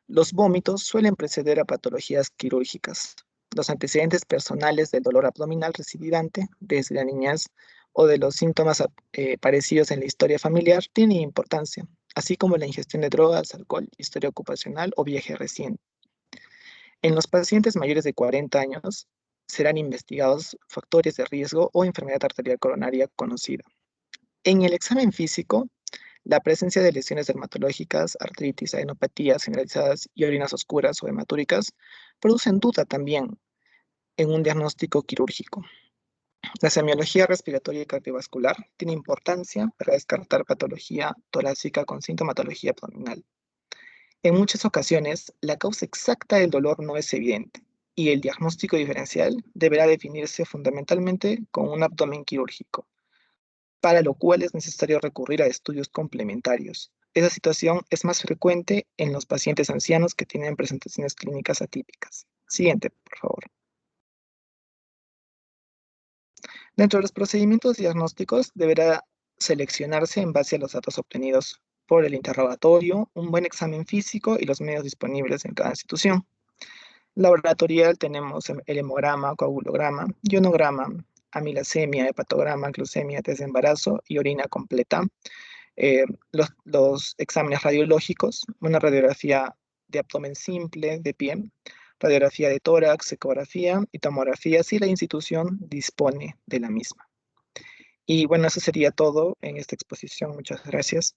Los vómitos suelen preceder a patologías quirúrgicas. Los antecedentes personales del dolor abdominal recidivante desde la niñez o de los síntomas parecidos en la historia familiar tienen importancia, así como la ingestión de drogas, alcohol, historia ocupacional o viaje reciente. En los pacientes mayores de 40 años serán investigados factores de riesgo o enfermedad arterial coronaria conocida. En el examen físico, la presencia de lesiones dermatológicas, artritis, adenopatías generalizadas y orinas oscuras o hematúricas producen duda también en un diagnóstico quirúrgico. La semiología respiratoria y cardiovascular tiene importancia para descartar patología torácica con sintomatología abdominal. En muchas ocasiones, la causa exacta del dolor no es evidente y el diagnóstico diferencial deberá definirse fundamentalmente con un abdomen quirúrgico, para lo cual es necesario recurrir a estudios complementarios. Esa situación es más frecuente en los pacientes ancianos que tienen presentaciones clínicas atípicas. Siguiente, por favor. Dentro de los procedimientos diagnósticos deberá seleccionarse en base a los datos obtenidos por el interrogatorio, un buen examen físico y los medios disponibles en cada institución. Laboratorial tenemos el hemograma, coagulograma, ionograma, amilasemia, hepatograma, glucemia, test de embarazo y orina completa. Los exámenes radiológicos, una radiografía de abdomen simple, de pie, radiografía de tórax, ecografía y tomografía si la institución dispone de la misma. Y bueno, eso sería todo en esta exposición. Muchas gracias.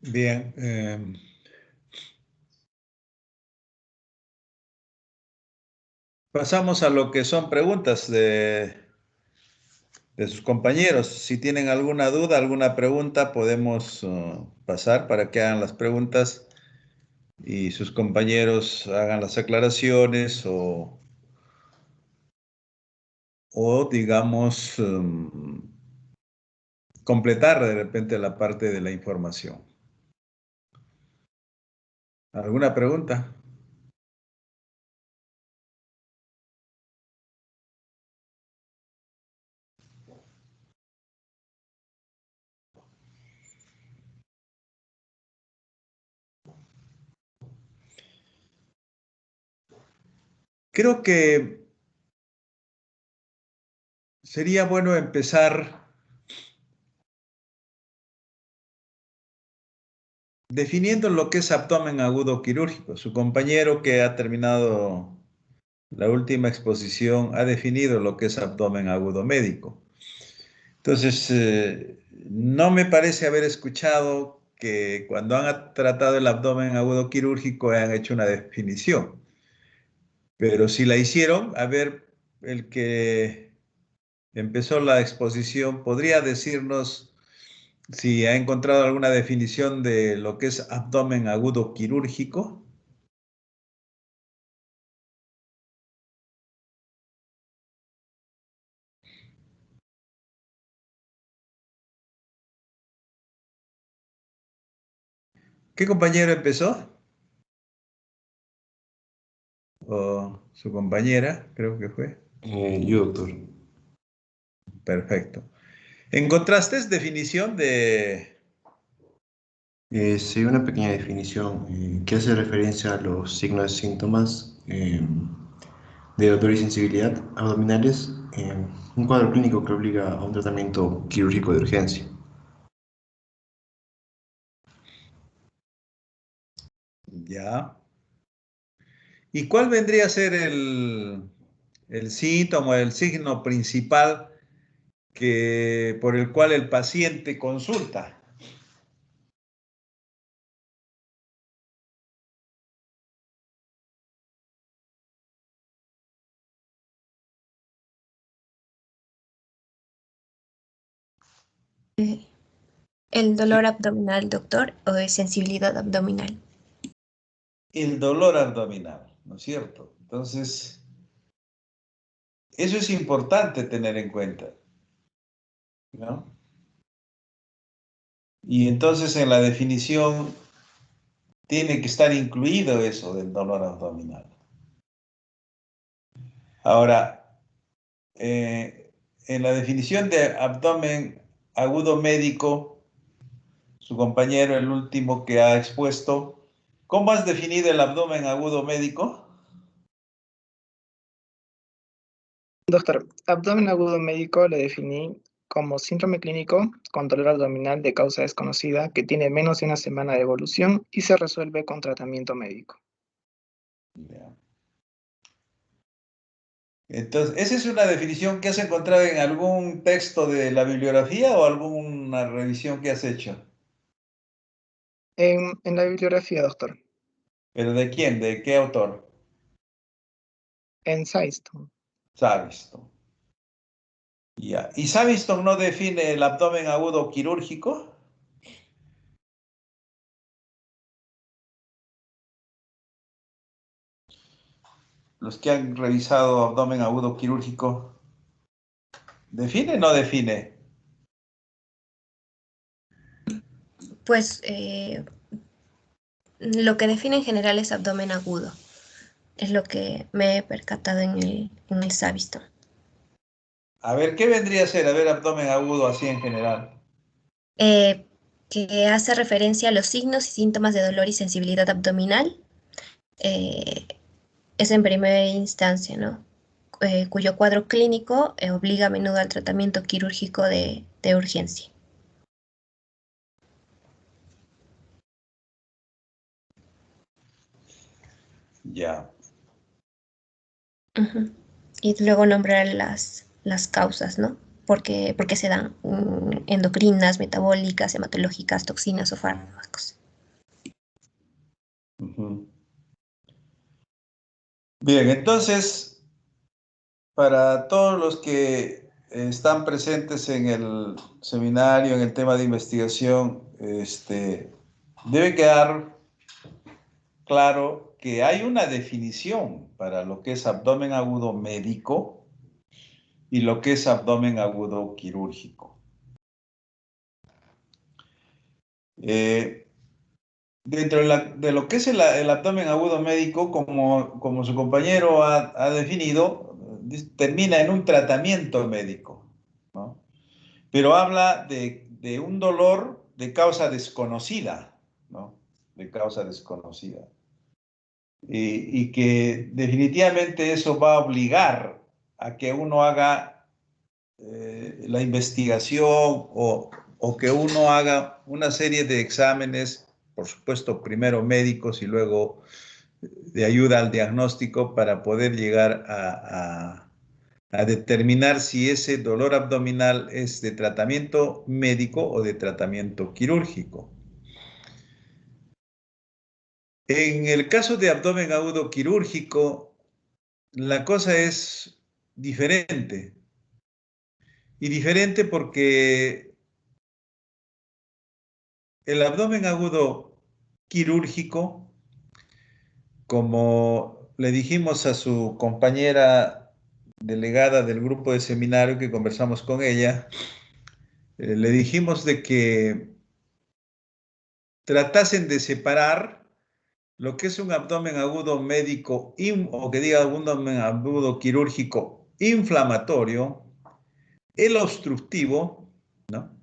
Bien. Pasamos a lo que son preguntas de sus compañeros. Si tienen alguna duda, alguna pregunta, podemos pasar para que hagan las preguntas y sus compañeros hagan las aclaraciones o digamos, completar de repente la parte de la información. ¿Alguna pregunta? Creo que sería bueno empezar definiendo lo que es abdomen agudo quirúrgico. Su compañero que ha terminado la última exposición ha definido lo que es abdomen agudo médico. Entonces, no me parece haber escuchado que cuando han tratado el abdomen agudo quirúrgico hayan hecho una definición. Pero si la hicieron, a ver, el que empezó la exposición, ¿podría decirnos si ha encontrado alguna definición de lo que es abdomen agudo quirúrgico? ¿Qué compañero empezó? ¿O su compañera? Creo que fue. Yo, doctor. Perfecto. ¿Encontraste definición de... Sí, una pequeña definición que hace referencia a los signos y síntomas de dolor y sensibilidad abdominales, un cuadro clínico que obliga a un tratamiento quirúrgico de urgencia. Ya. ¿Y cuál vendría a ser el síntoma, el signo principal por el cual el paciente consulta? El dolor abdominal, doctor, o de sensibilidad abdominal. El dolor abdominal, ¿no es cierto? Entonces, eso es importante tener en cuenta, ¿no? Y entonces en la definición tiene que estar incluido eso del dolor abdominal. Ahora, en la definición de abdomen agudo médico, su compañero, el último que ha expuesto, ¿cómo has definido el abdomen agudo médico? Doctor, abdomen agudo médico lo definí como síndrome clínico con dolor abdominal de causa desconocida que tiene menos de una semana de evolución y se resuelve con tratamiento médico. Ya. Entonces, ¿esa es una definición que has encontrado en algún texto de la bibliografía o alguna revisión que has hecho? En la bibliografía, doctor. ¿Pero de quién? ¿De qué autor? En Saiston. Saviston. Ya. ¿Y Saviston no define el abdomen agudo quirúrgico? Los que han revisado abdomen agudo quirúrgico, ¿define o no define? Pues lo que define en general es abdomen agudo. Es lo que me he percatado en el Saviston. A ver, ¿qué vendría a ser? A ver, abdomen agudo así en general. Que hace referencia a los signos y síntomas de dolor y sensibilidad abdominal. Es en primera instancia, ¿no? Cuyo cuadro clínico obliga a menudo al tratamiento quirúrgico de urgencia. Ya. Y luego nombrar las causas, ¿no? Porque se dan endocrinas, metabólicas, hematológicas, toxinas o fármacos. Bien, entonces, para todos los que están presentes en el seminario, en el tema de investigación, debe quedar claro que hay una definición para lo que es abdomen agudo médico y lo que es abdomen agudo quirúrgico. Dentro de lo que es el abdomen agudo médico, como su compañero ha definido, termina en un tratamiento médico, ¿no? Pero habla de un dolor de causa desconocida, ¿no? De causa desconocida. Y que definitivamente eso va a obligar a que uno haga la investigación o que uno haga una serie de exámenes, por supuesto, primero médicos y luego de ayuda al diagnóstico para poder llegar a determinar si ese dolor abdominal es de tratamiento médico o de tratamiento quirúrgico. En el caso de abdomen agudo quirúrgico, la cosa es diferente. Y diferente porque el abdomen agudo quirúrgico, como le dijimos a su compañera delegada del grupo de seminario que conversamos con ella, le dijimos de que tratasen de separar lo que es un abdomen agudo médico o que diga abdomen agudo quirúrgico inflamatorio, el obstructivo, ¿no?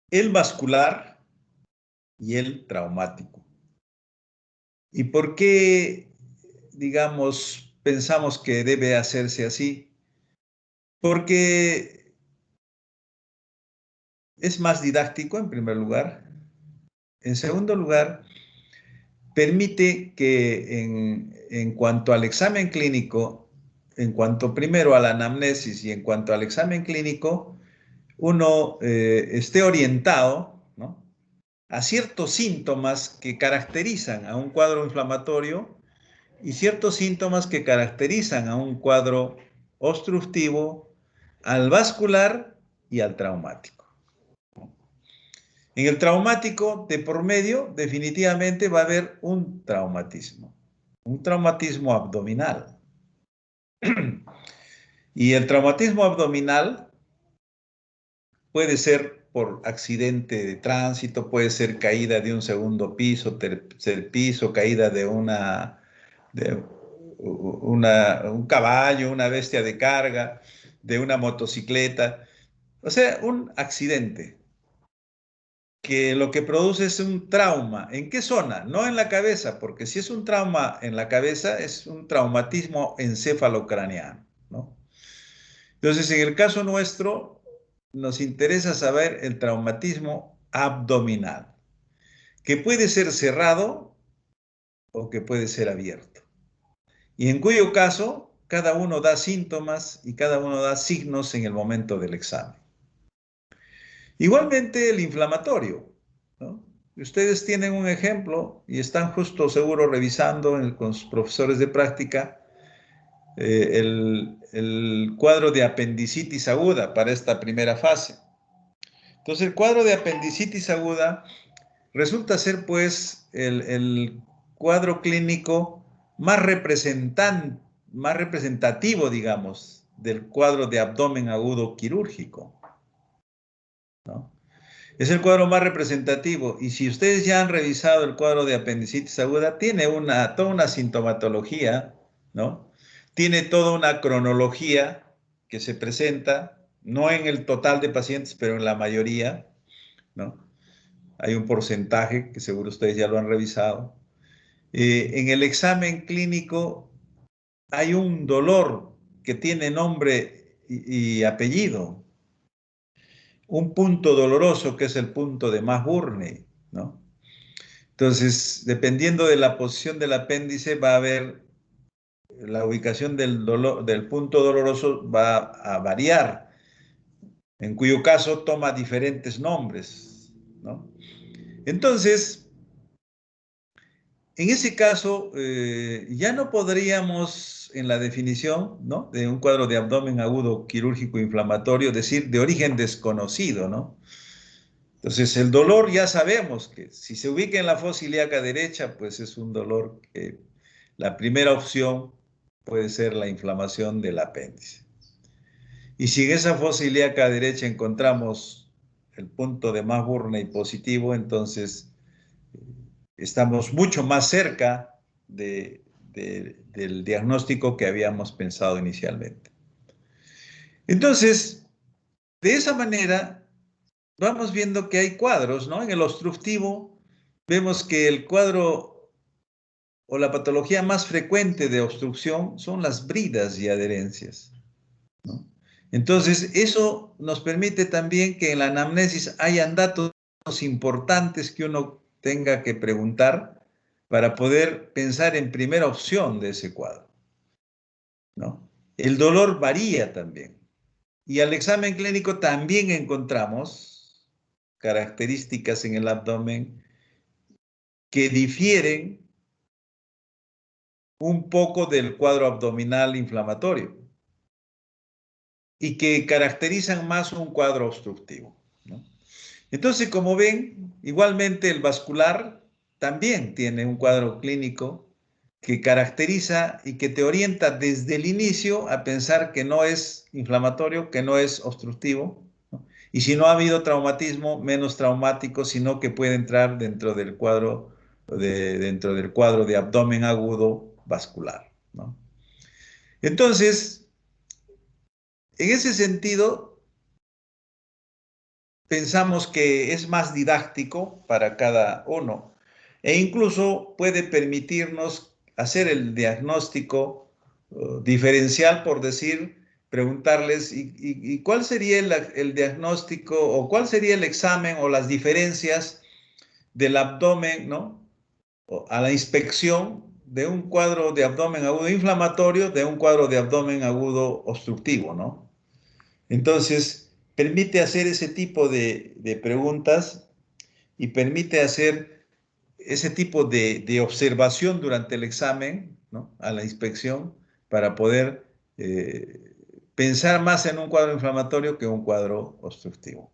El vascular y el traumático. ¿Y por qué, digamos, pensamos que debe hacerse así? Porque es más didáctico, en primer lugar. En segundo lugar, permite que en cuanto al examen clínico, en cuanto primero a la anamnesis y en cuanto al examen clínico, uno esté orientado, ¿no?, a ciertos síntomas que caracterizan a un cuadro inflamatorio y ciertos síntomas que caracterizan a un cuadro obstructivo, al vascular y al traumático. En el traumático, de por medio, definitivamente va a haber un traumatismo abdominal. Y el traumatismo abdominal puede ser por accidente de tránsito, puede ser caída de un segundo piso, tercer piso, caída de un caballo, una bestia de carga, de una motocicleta. O sea, un accidente que lo que produce es un trauma. ¿En qué zona? No en la cabeza, porque si es un trauma en la cabeza, es un traumatismo encefalocraneano, ¿no? Entonces, en el caso nuestro, nos interesa saber el traumatismo abdominal, que puede ser cerrado o que puede ser abierto. Y en cuyo caso, cada uno da síntomas y cada uno da signos en el momento del examen. Igualmente el inflamatorio, ¿no? Ustedes tienen un ejemplo y están justo seguro revisando con sus profesores de práctica el cuadro de apendicitis aguda para esta primera fase. Entonces el cuadro de apendicitis aguda resulta ser pues el cuadro clínico más representativo, digamos, del cuadro de abdomen agudo quirúrgico, ¿no? Es el cuadro más representativo y si ustedes ya han revisado el cuadro de apendicitis aguda, tiene toda una sintomatología, ¿no? Tiene toda una cronología que se presenta, no en el total de pacientes, pero en la mayoría, ¿no? Hay un porcentaje que seguro ustedes ya lo han revisado. En el examen clínico hay un dolor que tiene nombre y apellido, un punto doloroso que es el punto de Mahburny, ¿no? Entonces, dependiendo de la posición del apéndice, va a haber la ubicación del punto doloroso va a variar, en cuyo caso toma diferentes nombres, ¿no? Entonces, en ese caso, ya no podríamos, en la definición, ¿no?, de un cuadro de abdomen agudo quirúrgico inflamatorio, decir de origen desconocido, ¿no? Entonces, el dolor ya sabemos que si se ubica en la fosa ilíaca derecha, pues es un dolor que la primera opción puede ser la inflamación del apéndice. Y si en esa fosa ilíaca derecha encontramos el punto de Mahburny positivo, entonces estamos mucho más cerca del diagnóstico que habíamos pensado inicialmente. Entonces, de esa manera, vamos viendo que hay cuadros, ¿no? En el obstructivo, vemos que el cuadro o la patología más frecuente de obstrucción son las bridas y adherencias, ¿no? Entonces, eso nos permite también que en la anamnesis hayan datos importantes que uno tenga que preguntar para poder pensar en primera opción de ese cuadro, ¿no? El dolor varía también. Y al examen clínico también encontramos características en el abdomen que difieren un poco del cuadro abdominal inflamatorio y que caracterizan más un cuadro obstructivo, ¿no? Entonces, como ven, igualmente el vascular también tiene un cuadro clínico que caracteriza y que te orienta desde el inicio a pensar que no es inflamatorio, que no es obstructivo, ¿no? Y si no ha habido traumatismo, menos traumático, sino que puede entrar dentro del cuadro de abdomen agudo vascular, ¿no? Entonces, en ese sentido, pensamos que es más didáctico para cada uno e incluso puede permitirnos hacer el diagnóstico diferencial, por decir, preguntarles ¿y cuál sería el diagnóstico o cuál sería el examen o las diferencias del abdomen, ¿no?, a la inspección de un cuadro de abdomen agudo inflamatorio de un cuadro de abdomen agudo obstructivo, ¿no? Entonces, permite hacer ese tipo de preguntas y permite hacer ese tipo de observación durante el examen, ¿no?, a la inspección, para poder pensar más en un cuadro inflamatorio que un cuadro obstructivo.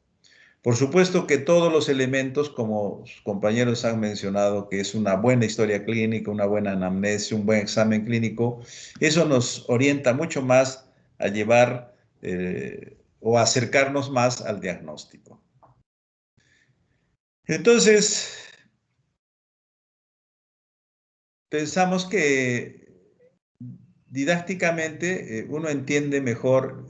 Por supuesto que todos los elementos, como sus compañeros han mencionado, que es una buena historia clínica, una buena anamnesis, un buen examen clínico, eso nos orienta mucho más a llevar o a acercarnos más al diagnóstico. Entonces, pensamos que didácticamente uno entiende mejor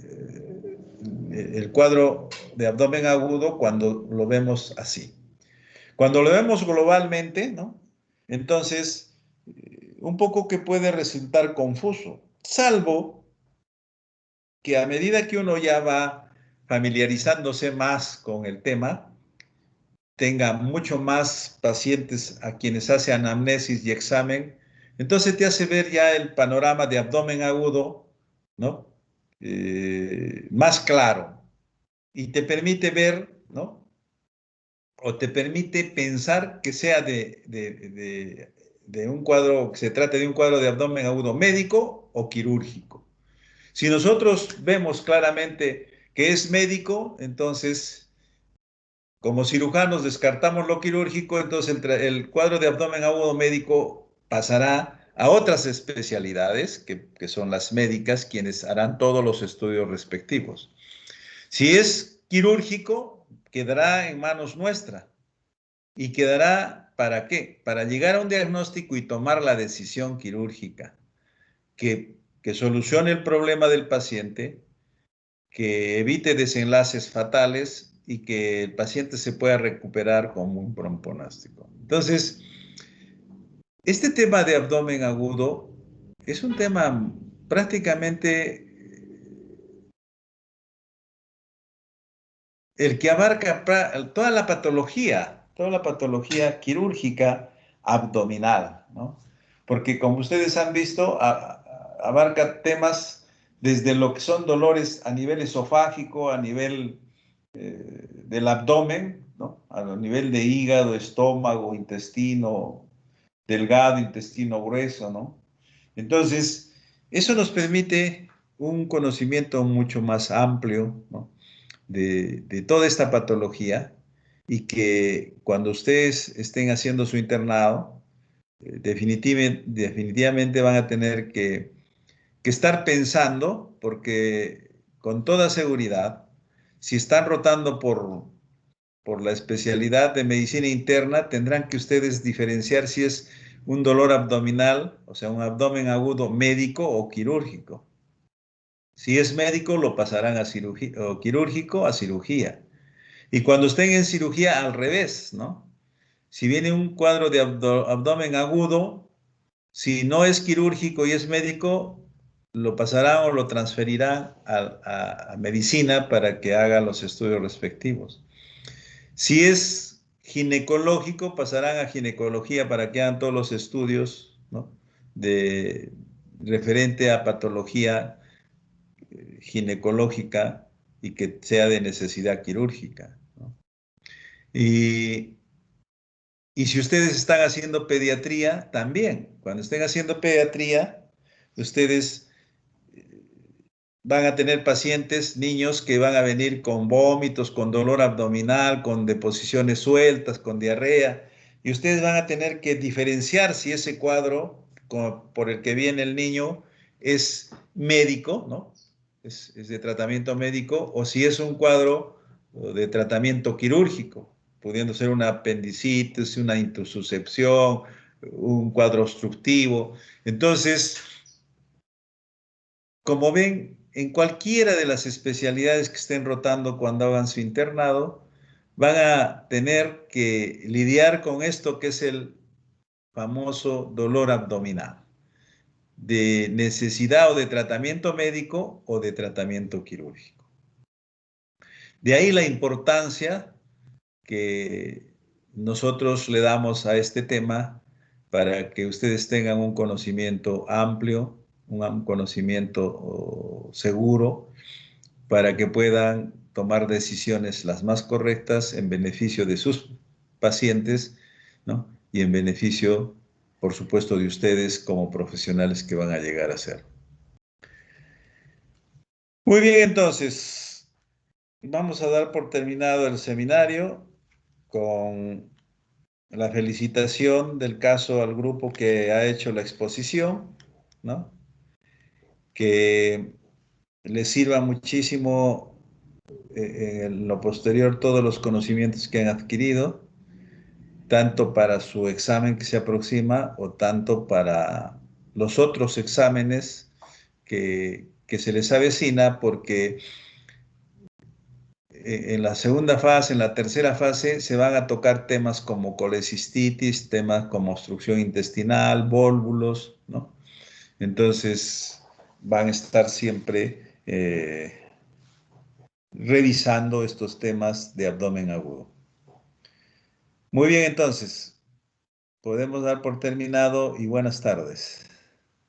el cuadro de abdomen agudo cuando lo vemos así. Cuando lo vemos globalmente, ¿no? Entonces, un poco que puede resultar confuso, salvo que a medida que uno ya va familiarizándose más con el tema, tenga mucho más pacientes a quienes hace anamnesis y examen, entonces te hace ver ya el panorama de abdomen agudo, ¿no? Más claro y te permite ver, ¿no? O te permite pensar que sea de un cuadro, que se trate de un cuadro de abdomen agudo médico o quirúrgico. Si nosotros vemos claramente que es médico, entonces, como cirujanos descartamos lo quirúrgico, entonces el cuadro de abdomen agudo médico pasará a otras especialidades, que son las médicas, quienes harán todos los estudios respectivos. Si es quirúrgico, quedará en manos nuestras. ¿Y quedará para qué? Para llegar a un diagnóstico y tomar la decisión quirúrgica que solucione el problema del paciente, que evite desenlaces fatales y que el paciente se pueda recuperar con un buen pronóstico. Entonces, este tema de abdomen agudo es un tema prácticamente el que abarca toda la patología quirúrgica abdominal, ¿no? Porque como ustedes han visto, abarca temas desde lo que son dolores a nivel esofágico, a nivel del abdomen, ¿no? A nivel de hígado, estómago, intestino delgado, intestino grueso, ¿no? Entonces, eso nos permite un conocimiento mucho más amplio, ¿no? de toda esta patología y que cuando ustedes estén haciendo su internado, definitivamente van a tener que estar pensando, porque con toda seguridad, si están rotando por la especialidad de medicina interna, tendrán que ustedes diferenciar si es un dolor abdominal, o sea, un abdomen agudo médico o quirúrgico. Si es médico, lo pasarán a cirugía, o quirúrgico a cirugía. Y cuando estén en cirugía, al revés, ¿no? Si viene un cuadro de abdomen agudo, si no es quirúrgico y es médico, lo pasarán o lo transferirán a medicina para que haga los estudios respectivos. Si es ginecológico, pasarán a ginecología para que hagan todos los estudios, ¿no? Referente a patología ginecológica y que sea de necesidad quirúrgica, ¿no? Y si ustedes están haciendo pediatría, también. Cuando estén haciendo pediatría, ustedes van a tener pacientes, niños que van a venir con vómitos, con dolor abdominal, con deposiciones sueltas, con diarrea, y ustedes van a tener que diferenciar si ese cuadro por el que viene el niño es médico, ¿no? Es de tratamiento médico, o si es un cuadro de tratamiento quirúrgico, pudiendo ser una apendicitis, una intususcepción, un cuadro obstructivo. Entonces, como ven, en cualquiera de las especialidades que estén rotando cuando hagan su internado, van a tener que lidiar con esto que es el famoso dolor abdominal, de necesidad o de tratamiento médico o de tratamiento quirúrgico. De ahí la importancia que nosotros le damos a este tema para que ustedes tengan un conocimiento amplio, un conocimiento seguro, para que puedan tomar decisiones las más correctas en beneficio de sus pacientes, ¿no? Y en beneficio, por supuesto, de ustedes como profesionales que van a llegar a ser. Muy bien, entonces, Vamos a dar por terminado el seminario con la felicitación del caso al grupo que ha hecho la exposición, ¿no? Que les sirva muchísimo en lo posterior todos los conocimientos que han adquirido, tanto para su examen que se aproxima o tanto para los otros exámenes que se les avecina, porque en la segunda fase, en la tercera fase, se van a tocar temas como colecistitis, temas como obstrucción intestinal, vólvulos, ¿no? Entonces, van a estar siempre revisando estos temas de abdomen agudo. Muy bien, entonces, podemos dar por terminado y buenas tardes.